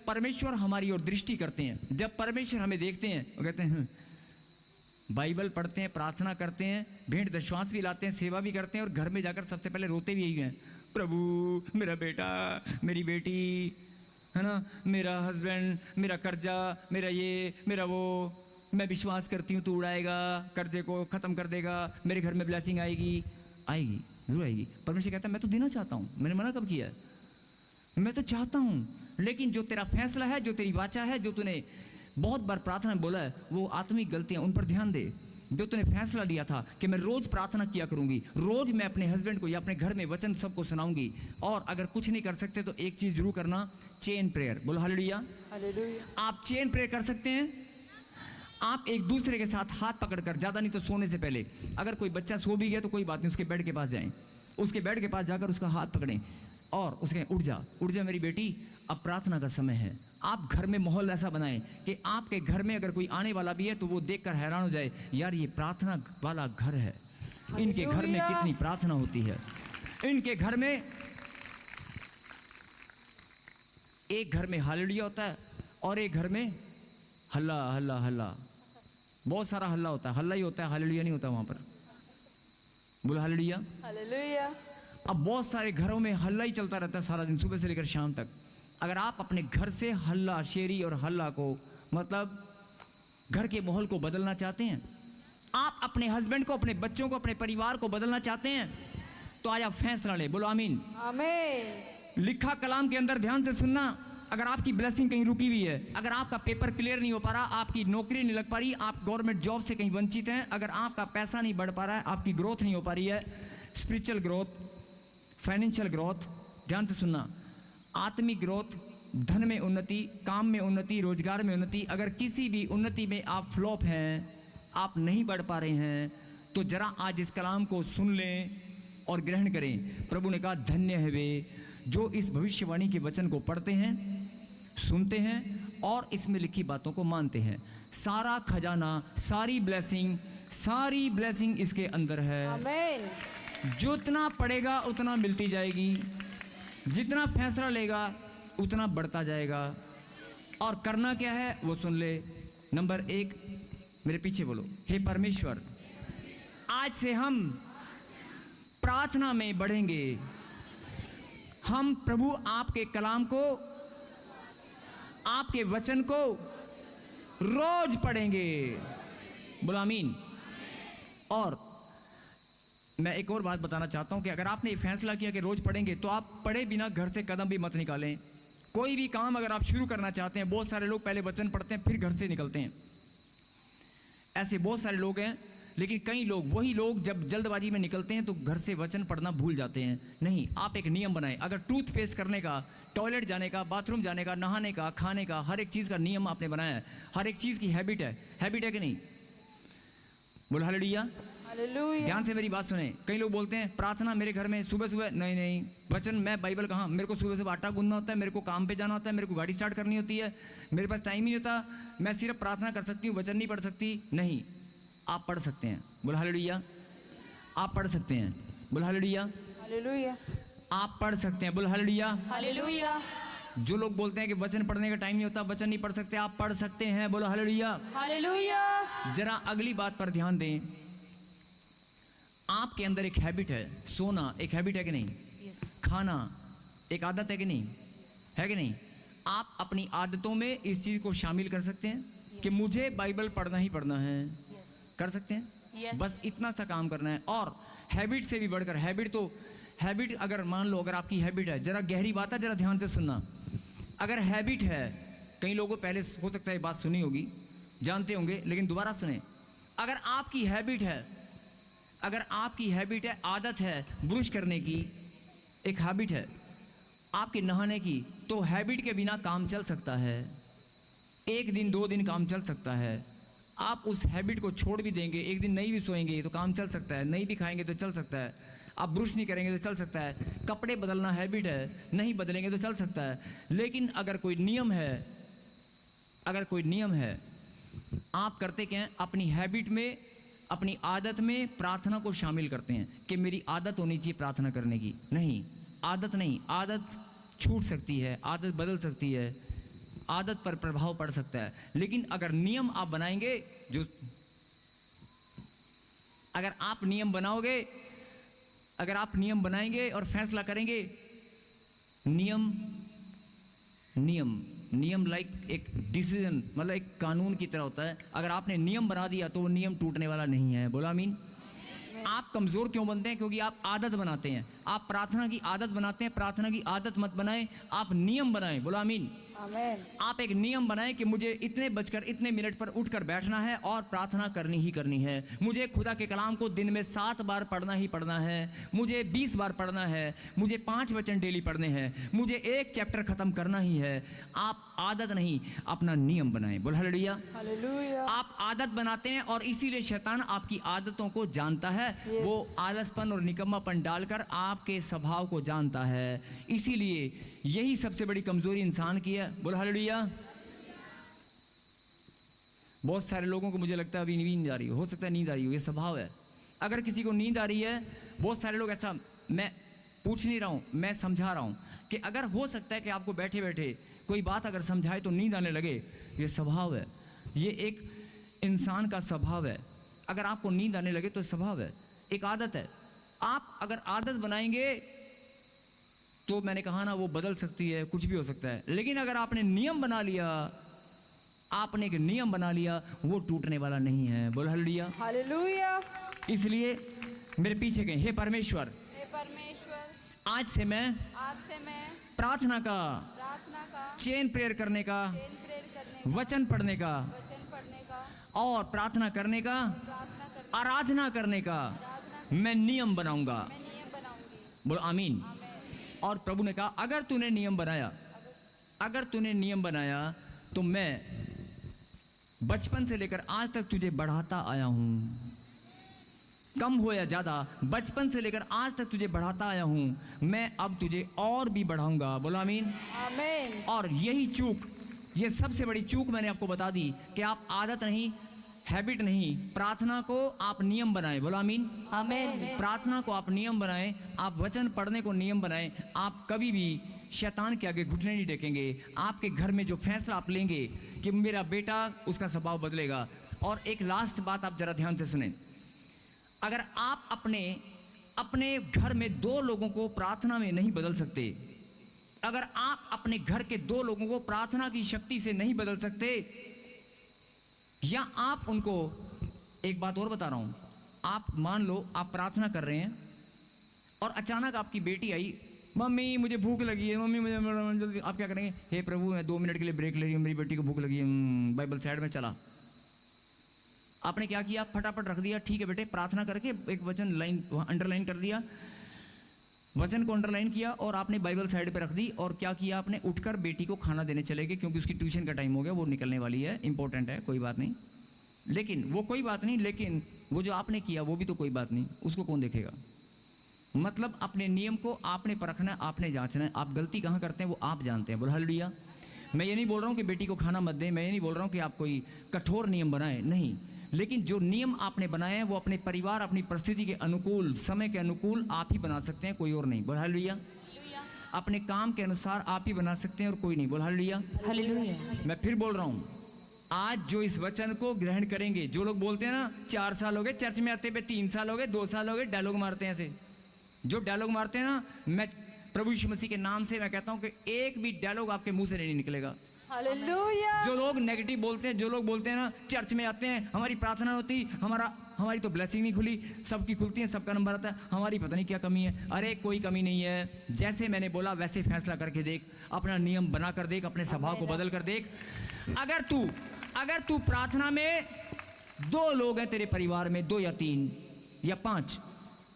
परमेश्वर हमारी ओर दृष्टि करते हैं, जब परमेश्वर हमें देखते हैं, वो कहते हैं बाइबल पढ़ते हैं, प्रार्थना करते हैं, भेंट दशवांश भी लाते हैं, सेवा भी करते हैं, और घर में जाकर सबसे पहले रोते भी यही हैं, प्रभु मेरा बेटा, मेरी बेटी, है ना, मेरा हस्बैंड, मेरा कर्जा, मेरा ये, मेरा वो, मैं विश्वास करती हूँ तू उड़ाएगा, कर्जे को खत्म कर देगा, मेरे घर में ब्लेसिंग आएगी, जरूर आएगी। परमेश्वर कहता है मैं तो देना चाहता हूँ, मैंने मना कब किया है? मैं तो चाहता हूँ, लेकिन जो तेरा फैसला है, जो तेरी वाचा है, जो तूने बहुत बार प्रार्थना में बोला है, वो आत्मिक गलतियां, उन पर ध्यान दे। जो तूने फैसला लिया था कि मैं रोज प्रार्थना किया करूंगी, रोज मैं अपने हस्बैंड को या अपने घर में वचन सबको सुनाऊंगी, और अगर कुछ नहीं कर सकते तो एक चीज जरूर करना, चेन प्रेयर। बोलो हालेलुया। हालेलुया। आप चेन प्रेयर कर सकते हैं। आप एक दूसरे के साथ हाथ पकड़कर, ज्यादा नहीं तो सोने से पहले, अगर कोई बच्चा सो भी गया तो कोई बात नहीं, उसके बेड के पास जाएं, उसके बेड के पास जाकर उसका हाथ पकड़ें और उसके उठ जा मेरी बेटी, अब प्रार्थना का समय है। आप घर में माहौल ऐसा बनाएं कि आपके घर में अगर कोई आने वाला भी है तो वो देखकर हैरान हो जाए, यार ये प्रार्थना वाला घर है, इनके घर में कितनी प्रार्थना होती है। इनके घर में, एक घर में हालेलुया होता है और एक घर में हल्ला हल्ला हल्ला, बहुत सारा हल्ला होता है, हल्ला ही होता है, हालेलुया नहीं होता वहां पर। बोलो हालेलुया। हालेलुया। अब बहुत सारे घरों में हल्ला ही चलता रहता है सारा दिन, सुबह से लेकर शाम तक। अगर आप अपने घर से हल्ला शेरी और हल्ला को, मतलब घर के माहौल को बदलना चाहते हैं, आप अपने हस्बैंड को, अपने बच्चों को, अपने परिवार को बदलना चाहते हैं, तो आज आप फैसला ले। बोलो आमीन। आमीन। लिखा कलाम के अंदर ध्यान से सुनना। अगर आपकी ब्लेसिंग कहीं रुकी हुई है, अगर आपका पेपर क्लियर नहीं हो पा रहा, आपकी नौकरी नहीं लग पा रही, आप गवर्नमेंट जॉब से कहीं वंचित हैं, अगर आपका पैसा नहीं बढ़ पा रहा है, आपकी ग्रोथ नहीं हो पा रही है, स्पिरिचुअल ग्रोथ, फाइनेंशियल ग्रोथ, ध्यान से सुनना, आत्मिक ग्रोथ, धन में उन्नति, काम में उन्नति, रोजगार में उन्नति, अगर किसी भी उन्नति में आप फ्लॉप हैं, आप नहीं बढ़ पा रहे हैं, तो जरा आज इस कलाम को सुन लें और ग्रहण करें। प्रभु ने कहा धन्य है वे जो इस भविष्यवाणी के वचन को पढ़ते हैं, सुनते हैं और इसमें लिखी बातों को मानते हैं। सारा खजाना, सारी ब्लेसिंग इसके अंदर है। आमीन। जितना पढ़ेगा उतना मिलती जाएगी, जितना फैसला लेगा उतना बढ़ता जाएगा। और करना क्या है वो सुन ले। नंबर 1, मेरे पीछे बोलो, हे परमेश्वर, आज से हम प्रार्थना में बढ़ेंगे। हम प्रभु आपके कलाम को, आपके वचन को रोज पढ़ेंगे। बोलो आमीन। और मैं एक और बात बताना चाहता हूं कि अगर आपने फैसला किया कि रोज पढ़ेंगे, तो आप पढ़े बिना घर से कदम भी मत निकालें। कोई भी काम अगर आप शुरू करना चाहते हैं, बहुत सारे लोग पहले वचन पढ़ते हैं फिर घर से निकलते हैं, ऐसे बहुत सारे लोग हैं। लेकिन कई लोग, वही लोग जब जल्दबाजी में निकलते हैं तो घर से वचन पढ़ना भूल जाते हैं। नहीं, आप एक नियम बनाएं। अगर टूथपेस्ट करने का, टॉयलेट जाने का, बाथरूम जाने का, नहाने का, खाने का, हर एक चीज़ का नियम आपने बनाया है, हर एक चीज़ की हैबिट है कि नहीं? बोलो हालेलुया। हालेलुया। ध्यान से मेरी बात सुने। कई लोग बोलते हैं प्रार्थना मेरे घर में सुबह सुबह, नहीं, वचन, मैं बाइबल कहाँ, मेरे को सुबह सुबह आटा गूंदना होता है, मेरे को काम पे जाना होता है, मेरे को गाड़ी स्टार्ट करनी होती है, मेरे पास टाइम ही नहीं होता, मैं सिर्फ प्रार्थना कर सकती हूँ, वचन नहीं पढ़ सकती। नहीं, आप पढ़ सकते हैं। बोलो हालेलुया। आप पढ़ सकते हैं। बोलो हालेलुया। हालेलुया। आप पढ़ सकते हैं। बोलो हालेलुया। हालेलुया। जो लोग बोलते हैं कि वचन पढ़ने का टाइम नहीं होता, वचन नहीं पढ़ सकते, आप पढ़ सकते हैं। बोलो हालेलुया। हालेलुया। जरा अगली बात पर ध्यान दें। आपके अंदर एक हैबिट है, सोना एक हैबिट है कि नहीं? यस खाना एक आदत है कि नहीं? है कि नहीं? आप अपनी आदतों में इस चीज को शामिल कर सकते हैं कि मुझे बाइबल पढ़ना ही पढ़ना है। यस कर सकते हैं? Yes. बस इतना सा काम करना है। और हैबिट से भी बढ़कर हैबिट अगर मान लो अगर आपकी हैबिट है, जरा गहरी बात है, जरा ध्यान से सुनना। अगर हैबिट है, कई लोगों को पहले हो सकता है ये बात सुनी होगी, जानते होंगे, लेकिन दोबारा सुने। अगर आपकी हैबिट है, आदत है ब्रश करने की, एक हैबिट है आपके नहाने की, तो हैबिट के बिना काम चल सकता है। 1 दिन 2 दिन काम चल सकता है। आप उस हैबिट को छोड़ भी देंगे, एक दिन नहीं भी सोएंगे तो काम चल सकता है, नहीं भी खाएंगे तो चल सकता है, आप ब्रश नहीं करेंगे तो चल सकता है, कपड़े बदलना हैबिट है, नहीं बदलेंगे तो चल सकता है। लेकिन अगर कोई नियम है, आप करते क्या हैं? अपनी हैबिट में, अपनी आदत में प्रार्थना को शामिल करते हैं कि मेरी आदत होनी चाहिए प्रार्थना करने की। नहीं, आदत छूट सकती है, आदत बदल सकती है, आदत पर प्रभाव पड़ सकता है। लेकिन अगर नियम आप बनाएंगे, अगर आप नियम बनाएंगे और फैसला करेंगे, नियम लाइक एक डिसीजन, मतलब एक कानून की तरह होता है। अगर आपने नियम बना दिया तो वो नियम टूटने वाला नहीं है। बोला आमीन। आप कमजोर क्यों बनते हैं? क्योंकि आप आदत बनाते हैं। आप प्रार्थना की आदत बनाते हैं। प्रार्थना की आदत मत बनाएं, आप नियम बनाएं। बोला आमीन। आमेन। आप एक नियम बनाएं कि मुझे इतने बजकर इतने मिनट पर उठकर बैठना है और प्रार्थना करनी ही करनी है। मुझे खुदा के कलाम को दिन में 7 बार पढ़ना ही पढ़ना है, मुझे 20 बार पढ़ना है, मुझे 5 वचन डेली पढ़ने हैं, मुझे 1 चैप्टर खत्म करना ही है। आप आदत नहीं, अपना नियम बनाएं। बोल हालेलुया। हालेलुया। आप आदत बनाते हैं और इसीलिए शैतान आपकी आदतों को जानता है। वो आलसपन और निकम्मापन डालकर आपके स्वभाव को जानता है। इसीलिए यही सबसे बड़ी कमजोरी इंसान की है। बोल हालेलुया। बहुत सारे लोगों को मुझे लगता है अभी नींद आ रही हो सकता है नींद आ रही हो, ये स्वभाव है। अगर किसी को नींद आ रही है, बहुत सारे लोग ऐसा, मैं पूछ नहीं रहा हूं, मैं समझा रहा हूं कि अगर हो सकता है कि आपको बैठे बैठे कोई बात अगर समझाए तो नींद आने लगे, ये स्वभाव है। ये एक इंसान का स्वभाव है। अगर आपको नींद आने लगे तो स्वभाव है, एक आदत है। आप अगर आदत बनाएंगे तो मैंने कहा ना, वो बदल सकती है, कुछ भी हो सकता है। लेकिन अगर आपने नियम बना लिया, आपने एक नियम बना लिया, वो टूटने वाला नहीं है। बोल हालेलुया। हालेलुया। इसलिए मेरे पीछे गए, हे परमेश्वर, हे परमेश्वर, आज से मैं प्रार्थना का, चेन प्रेयर करने का, वचन पढ़ने का और प्रार्थना करने का, आराधना करने का मैं नियम बनाऊंगा। बोलो आमीन। और प्रभु ने कहा, अगर तूने नियम बनाया तो मैं बचपन से लेकर आज तक तुझे बढ़ाता आया हूं। कम हो या ज्यादा, बचपन से लेकर आज तक तुझे बढ़ाता आया हूं। मैं अब तुझे और भी बढ़ाऊंगा। बोलो आमीन। आमीन। और यही चूक, ये सबसे बड़ी चूक मैंने आपको बता दी कि आप आदत नहीं, हैबिट नहीं, प्रार्थना को आप नियम बनाएं। बोलो आमीन। आमीन। प्रार्थना को आप नियम बनाएं, आप वचन पढ़ने को नियम बनाएं। आप कभी भी शैतान के आगे घुटने नहीं टेकेंगे। आपके घर में जो फैसला आप लेंगे कि मेरा बेटा, उसका स्वभाव बदलेगा। और एक लास्ट बात आप जरा ध्यान से सुनें। अगर आप अपने घर में 2 लोगों को प्रार्थना में नहीं बदल सकते, अगर आप अपने घर के 2 लोगों को प्रार्थना की शक्ति से नहीं बदल सकते, या आप उनको, एक बात और बता रहा हूं, आप मान लो आप प्रार्थना कर रहे हैं और अचानक आपकी बेटी आई, मम्मी मुझे भूख लगी है, मम्मी मुझे जल्दी। आप क्या करेंगे? हे प्रभु, मैं 2 मिनट के लिए ब्रेक ले रही हूँ, मेरी बेटी को भूख लगी है, बाइबल साइड में चला। आपने क्या किया? फटाफट रख दिया, ठीक है बेटे, प्रार्थना करके एक वचन लाइन अंडरलाइन कर दिया, वचन को अंडरलाइन किया और आपने बाइबल साइड पे रख दी। और क्या किया आपने? उठकर बेटी को खाना देने चले गए, क्योंकि उसकी ट्यूशन का टाइम हो गया, वो निकलने वाली है, इंपॉर्टेंट है, कोई बात नहीं। लेकिन वो जो आपने किया वो भी तो कोई बात नहीं, उसको कौन देखेगा? मतलब अपने नियम को आपने परखना है, आपने जांचना है। आप गलती कहाँ करते हैं वो आप जानते हैं। बोल हालेलुया। मैं ये नहीं बोल रहा हूँ कि बेटी को खाना मत दें, मैं ये नहीं बोल रहा हूँ कि आप कोई कठोर नियम बनाएं, नहीं। लेकिन जो नियम आपने बनाए हैं वो अपने परिवार, अपनी परिस्थिति के अनुकूल, समय के अनुकूल आप ही बना सकते हैं, कोई और नहीं। बोल हालेलुया। अपने काम के अनुसार आप ही बना सकते हैं और कोई नहीं। बोल हालेलुया। हालेलुया। मैं फिर बोल रहा हूँ, आज जो इस वचन को ग्रहण करेंगे, जो लोग बोलते हैं ना 4 साल हो गए चर्च में आते पे, 3 साल हो गए, 2 साल हो गए, डायलॉग मारते हैं ऐसे, जो डायलॉग मारते हैं ना, मैं प्रभु यीशु मसीह के नाम से मैं कहता हूं कि एक भी डायलॉग आपके मुंह से नहीं निकलेगा। हालेलुया। जो लोग नेगेटिव बोलते हैं, जो लोग बोलते हैं ना चर्च में आते हैं, हमारी प्रार्थना होती, हमारी तो ब्लेसिंग नहीं खुली, सबकी खुलती है, सबका नंबर आता है, हमारी पता नहीं क्या कमी है। अरे कोई कमी नहीं है, जैसे मैंने बोला वैसे फैसला करके देख, अपना नियम बना कर देख, अपने स्वभाव को बदल कर देख। अगर तू प्रार्थना में 2 लोग हैं तेरे परिवार में, 2 या 3 या 5,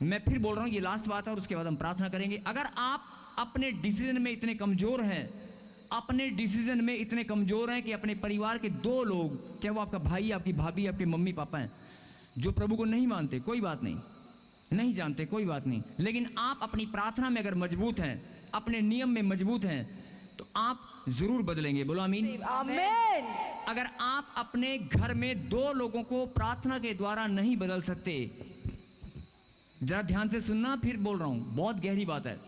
मैं फिर बोल रहा हूं ये लास्ट बात है और उसके बाद हम प्रार्थना करेंगे। अगर आप अपने डिसीजन में इतने कमजोर हैं, अपने डिसीजन में इतने कमजोर हैं कि अपने परिवार के 2 लोग, चाहे वो आपका भाई, आपकी भाभी, आपके मम्मी पापा हैं, जो प्रभु को नहीं मानते, कोई बात नहीं, नहीं जानते, कोई बात नहीं, लेकिन आप अपनी प्रार्थना में अगर मजबूत हैं, अपने नियम में मजबूत हैं, तो आप जरूर बदलेंगे। बोलो आमीन। आमीन। अगर आप अपने घर में 2 लोगों को प्रार्थना के द्वारा नहीं बदल सकते, जरा ध्यान से सुनना, फिर बोल रहा हूं, बहुत गहरी बात है।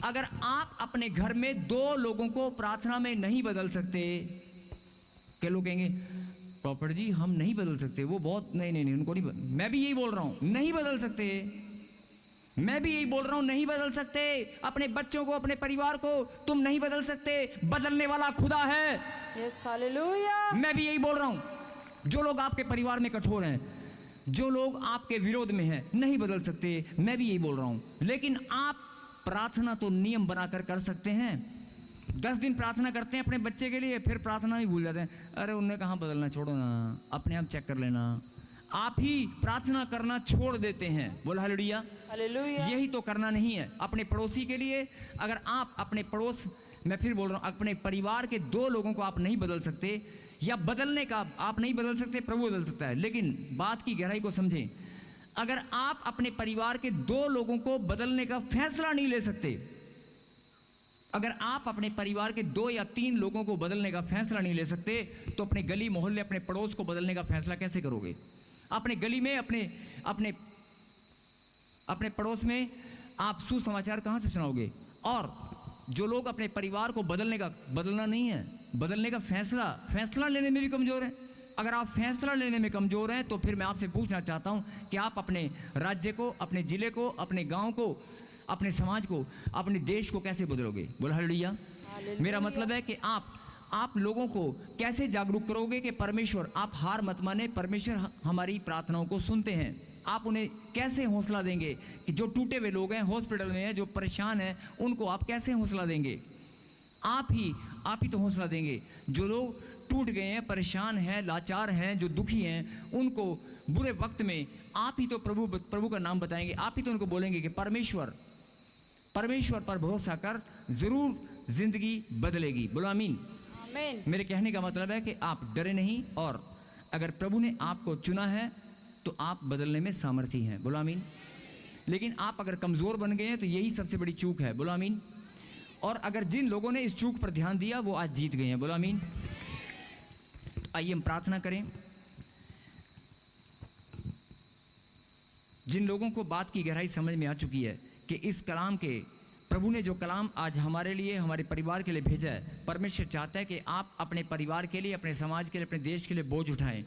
अगर आप अपने घर में 2 लोगों को प्रार्थना में नहीं बदल सकते, क्या लोग कहेंगे प्रॉपर जी हम नहीं बदल सकते, वो बहुत नहीं उनको नहीं मैं भी यही बोल रहा हूं, नहीं बदल सकते, मैं भी यही बोल रहा हूं, नहीं बदल सकते। अपने बच्चों को, अपने परिवार को तुम नहीं बदल सकते, बदलने वाला खुदा है। Yes, hallelujah. मैं भी यही बोल रहा हूं। जो लोग आपके परिवार में कठोर हैं, जो लोग आपके विरोध में हैं, नहीं बदल सकते, मैं भी यही बोल रहा हूं। लेकिन आप प्रार्थना तो नियम बनाकर कर सकते हैं। 10 दिन प्रार्थना करते हैं अपने बच्चे के लिए, फिर प्रार्थना भी भूल जाते हैं। अरे उन्हें कहाँ बदलना, छोड़ो ना, अपने आप चेक कर लेना। आप ही प्रार्थना करना छोड़ देते हैं। बोला हालेलुया। हालेलुया। यही तो करना नहीं है। अपने पड़ोसी के लिए, अगर आप अपने पड़ोस, मैं फिर बोल रहा हूं, अपने परिवार के 2 लोगों को आप नहीं बदल सकते, या बदलने का आप नहीं बदल सकते, प्रभु बदल सकता है। लेकिन बात की गहराई को समझें, अगर आप अपने परिवार के 2 लोगों को बदलने का फैसला नहीं ले सकते, अगर आप अपने परिवार के 2 या 3 लोगों को बदलने का फैसला नहीं ले सकते, तो अपने गली मोहल्ले, अपने पड़ोस को बदलने का फैसला कैसे करोगे? अपने गली में, अपने पड़ोस में आप सुसमाचार कहां से सुनाओगे? और जो लोग अपने परिवार को बदलना नहीं है, बदलने का फैसला लेने में भी कमजोर है। अगर आप फैसला लेने में कमजोर हैं, तो फिर मैं आपसे पूछना चाहता हूं कि आप अपने राज्य को, अपने जिले को, अपने गांव को, अपने समाज को, अपने देश को कैसे बदलोगे? बोला हालेलुया। मेरा मतलब है कि आप लोगों को कैसे जागरूक करोगे कि परमेश्वर, आप हार मत माने, परमेश्वर हमारी प्रार्थनाओं को सुनते हैं। आप उन्हें कैसे हौसला देंगे कि जो टूटे हुए लोग हैं, हॉस्पिटल में हैं, जो परेशान हैं, उनको आप कैसे हौसला देंगे? आप ही तो हौसला देंगे। जो लोग टूट गए हैं, परेशान हैं, लाचार हैं, जो दुखी हैं, उनको बुरे वक्त में आप ही तो प्रभु का नाम बताएंगे। आप ही तो उनको बोलेंगे कि परमेश्वर पर भरोसा कर, जरूर जिंदगी बदलेगी। बोलो आमीन। आमीन। मेरे कहने का मतलब है कि आप डरे नहीं, और अगर प्रभु ने आपको चुना है तो आप बदलने में सामर्थी हैं। बोलो आमीन। लेकिन आप अगर कमजोर बन गए हैं तो यही सबसे बड़ी चूक है। बोलो आमीन। और अगर जिन लोगों ने इस चूक पर ध्यान दिया वो आज जीत गए हैं। बोलो आमीन। आइए हम प्रार्थना करें। जिन लोगों को बात की गहराई समझ में आ चुकी है कि इस कलाम के, प्रभु ने जो कलाम आज हमारे लिए, हमारे परिवार के लिए भेजा है, परमेश्वर चाहता है कि आप अपने परिवार के लिए, अपने समाज के लिए, अपने देश के लिए बोझ उठाएं।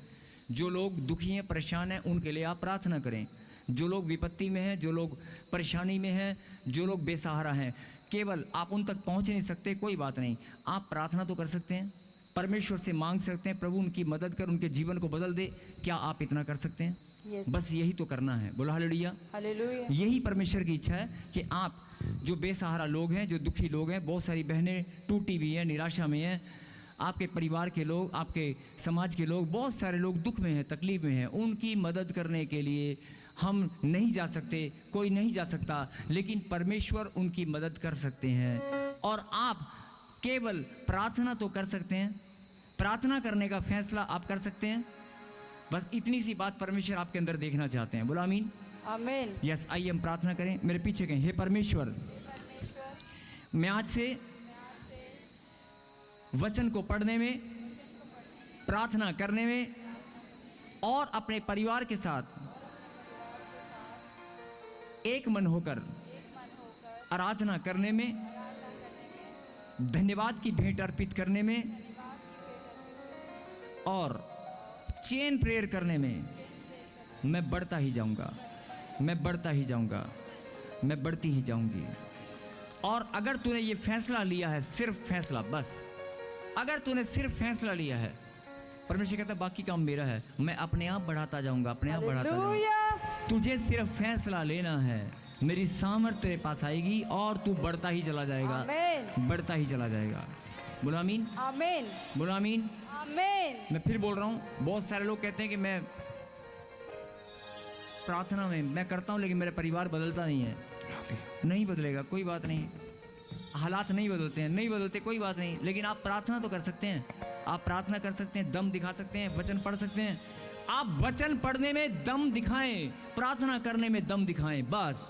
जो लोग दुखी हैं, परेशान हैं, उनके लिए आप प्रार्थना करें। जो लोग विपत्ति में हैं, जो लोग परेशानी में हैं, जो लोग बेसहारा हैं, केवल आप उन तक पहुंच नहीं सकते, कोई बात नहीं, आप प्रार्थना तो कर सकते हैं, परमेश्वर से मांग सकते हैं, प्रभु उनकी मदद कर, उनके जीवन को बदल दे। क्या आप इतना कर सकते हैं? Yes. बस यही तो करना है। बोलो हालेलुया। हालेलुया। यही परमेश्वर की इच्छा है कि आप जो बेसहारा लोग हैं, जो दुखी लोग हैं, बहुत सारी बहनें टूटी हुई हैं, निराशा में हैं, आपके परिवार के लोग, आपके समाज के लोग, बहुत सारे लोग दुख में हैं, तकलीफ में हैं, उनकी मदद करने के लिए हम नहीं जा सकते, कोई नहीं जा सकता, लेकिन परमेश्वर उनकी मदद कर सकते हैं। और आप केवल प्रार्थना तो कर सकते हैं, प्रार्थना करने का फैसला आप कर सकते हैं। बस इतनी सी बात परमेश्वर आपके अंदर देखना चाहते हैं। बोलो आमीन। आमीन। यस, आइए हम प्रार्थना करें। मेरे पीछे कहें, हे परमेश्वर, मैं आज से वचन को पढ़ने में, प्रार्थना करने में और अपने परिवार के साथ एक मन होकर आराधना करने में, धन्यवाद की भेंट अर्पित करने में और चेन प्रेयर करने में मैं बढ़ता ही जाऊंगा, मैं बढ़ता ही जाऊंगा, मैं बढ़ती ही जाऊंगी। और अगर तूने ये फैसला लिया है, सिर्फ फैसला बस, अगर तूने सिर्फ फैसला लिया है, परमेश्वर कहता है बाकी काम मेरा है, मैं अपने आप बढ़ाता जाऊंगा, अपने आप बढ़ाता जाऊंगा। हालेलुया। तुझे सिर्फ फैसला लेना है, मेरी सामर्थ तेरे पास आएगी और तू बढ़ता ही चला जाएगा, आमीन। बढ़ता ही चला जाएगा। बोलो आमीन, आमीन। बोलो आमीन। आमीन। मैं फिर बोल रहा हूँ, बहुत सारे लोग कहते हैं कि मैं प्रार्थना में मैं करता हूँ लेकिन मेरा परिवार बदलता नहीं है। नहीं बदलेगा, कोई बात नहीं, हालात नहीं बदलते हैं, नहीं बदलते कोई बात नहीं, लेकिन आप प्रार्थना तो कर सकते हैं, आप प्रार्थना कर सकते हैं, दम दिखा सकते हैं, वचन पढ़ सकते हैं। आप वचन पढ़ने में दम दिखाएं, प्रार्थना करने में दम दिखाएं, बस।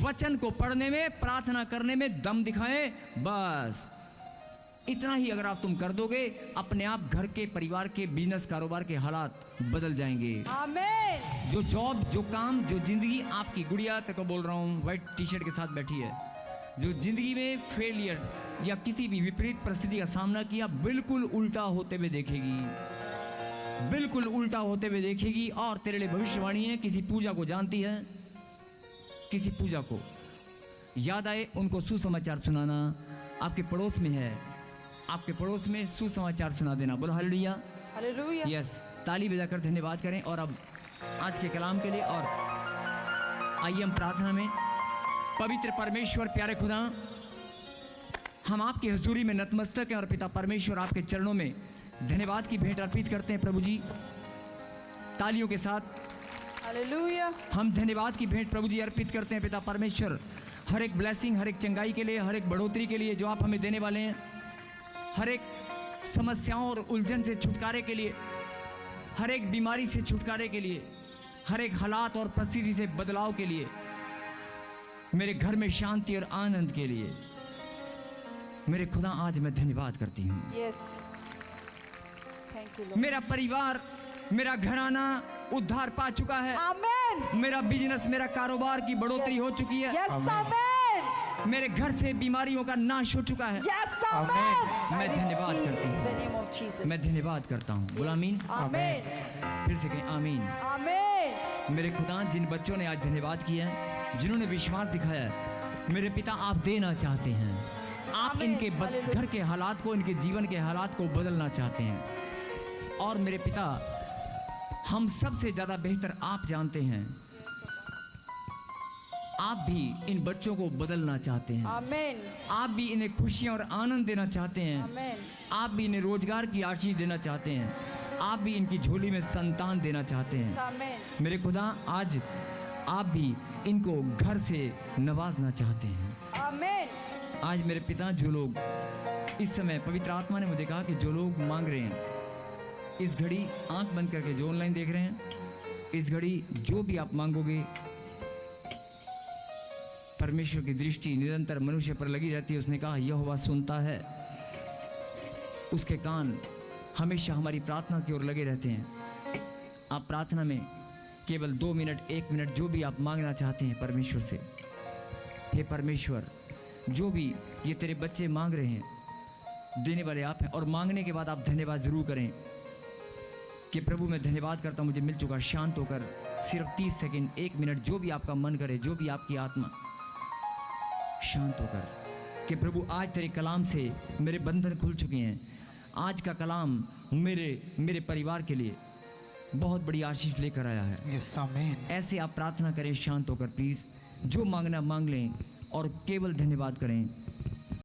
वचन को पढ़ने में, प्रार्थना करने में दम दिखाएं, बस। इतना ही अगर आप तुम कर दोगे, अपने आप घर के, परिवार के, बिजनेस, कारोबार के हालात बदल जाएंगे। आमीन। जो जॉब, जो काम, जो जिंदगी आपकी, गुड़िया तक को बोल रहा हूँ, व्हाइट टी शर्ट के साथ बैठी है, जो जिंदगी में फेलियर या किसी भी विपरीत परिस्थिति का सामना किया, बिल्कुल उल्टा होते हुए देखेगी, बिल्कुल उल्टा होते हुए देखेगी। और तेरे लिए भविष्यवाणी है, किसी पूजा को जानती है, किसी पूजा को याद आए उनको सुसमाचार सुनाना, आपके पड़ोस में है, आपके पड़ोस में सुसमाचार सुना देना। बोलो हालेलुया। हालेलुया। यस, ताली बजाकर धन्यवाद करें। और अब आज के कलाम के लिए, और आइए हम प्रार्थना में। पवित्र परमेश्वर, प्यारे खुदा, हम आपकी हजूरी में नतमस्तक हैं और पिता परमेश्वर आपके चरणों में धन्यवाद की भेंट अर्पित करते हैं। प्रभु जी, तालियों के साथ हालेलुया। हम धन्यवाद की भेंट प्रभु जी अर्पित करते हैं। पिता परमेश्वर, हर एक ब्लेसिंग, हर एक चंगाई के लिए, हर एक बढ़ोतरी के लिए जो आप हमें देने वाले हैं, हर एक समस्याओं और उलझन से छुटकारे के लिए, हर एक बीमारी से छुटकारे के लिए, हर एक हालात और परिस्थिति से बदलाव के लिए, मेरे घर में शांति और आनंद के लिए, मेरे खुदा आज मैं धन्यवाद करती हूँ। Yes, thank you Lord. मेरा परिवार, मेरा घराना उद्धार पा चुका है। आमीन। मेरा बिजनेस, मेरा कारोबार की बढ़ोतरी हो चुकी है। यस, आमीन। मेरे घर से बीमारियों का नाश हो चुका है। यस, आमीन। मैं धन्यवाद करती हूँ। In the name of Jesus. मैं धन्यवाद करता हूँ। बोला आमीन। आमीन। फिर से कहें आमीन। आमीन। मेरे खुदा, जिन बच्चों ने आज धन्यवाद किया है, जिन्होंने विश्वास दिखाया है, मेरे पिता आप देना चाहते हैं, आप आमीन। इनके हालेलुया। घर के हालात को, इनके जीवन के हालात को बदलना चाहते हैं। और मेरे पिता, हम सबसे ज़्यादा बेहतर आप जानते हैं, आप भी इन बच्चों को बदलना चाहते हैं। आमीन। आप भी इन्हें खुशियाँ और आनंद देना चाहते हैं। आमीन। आप भी इन्हें रोजगार की आशीष देना चाहते हैं। आप भी इनकी झोली में संतान देना चाहते हैं। आमीन। मेरे खुदा, आज आप भी इनको घर से नवाजना चाहते हैं। आमीन। आज मेरे पिता, जो लोग इस समय, पवित्र आत्मा ने मुझे कहा कि जो लोग मांग रहे हैं, इस घड़ी आंख बंद करके जो ऑनलाइन देख रहे हैं, इस घड़ी जो भी आप मांगोगे, परमेश्वर की दृष्टि निरंतर मनुष्य पर लगी रहती है। उसने कहा यहोवा सुनता है, उसके कान हमेशा हमारी प्रार्थना की ओर लगे रहते हैं। आप प्रार्थना में केवल 2 मिनट, 1 मिनट, जो भी आप मांगना चाहते हैं परमेश्वर से, हे परमेश्वर, जो भी ये तेरे बच्चे मांग रहे हैं, देने वाले आप हैं। और मांगने के बाद आप धन्यवाद जरूर करें कि प्रभु मैं धन्यवाद करता हूँ, मुझे मिल चुका। शांत होकर सिर्फ 30 सेकंड, 1 मिनट, जो भी आपका मन करे, जो भी आपकी आत्मा, शांत होकर कि प्रभु आज तेरे कलाम से मेरे बंधन खुल चुके हैं। आज का कलाम मेरे परिवार के लिए बहुत बड़ी आशीष लेकर आया है। यस, आमीन। ऐसे आप प्रार्थना करें शांत होकर, प्लीज़। जो मांगना मांग लें और केवल धन्यवाद करें।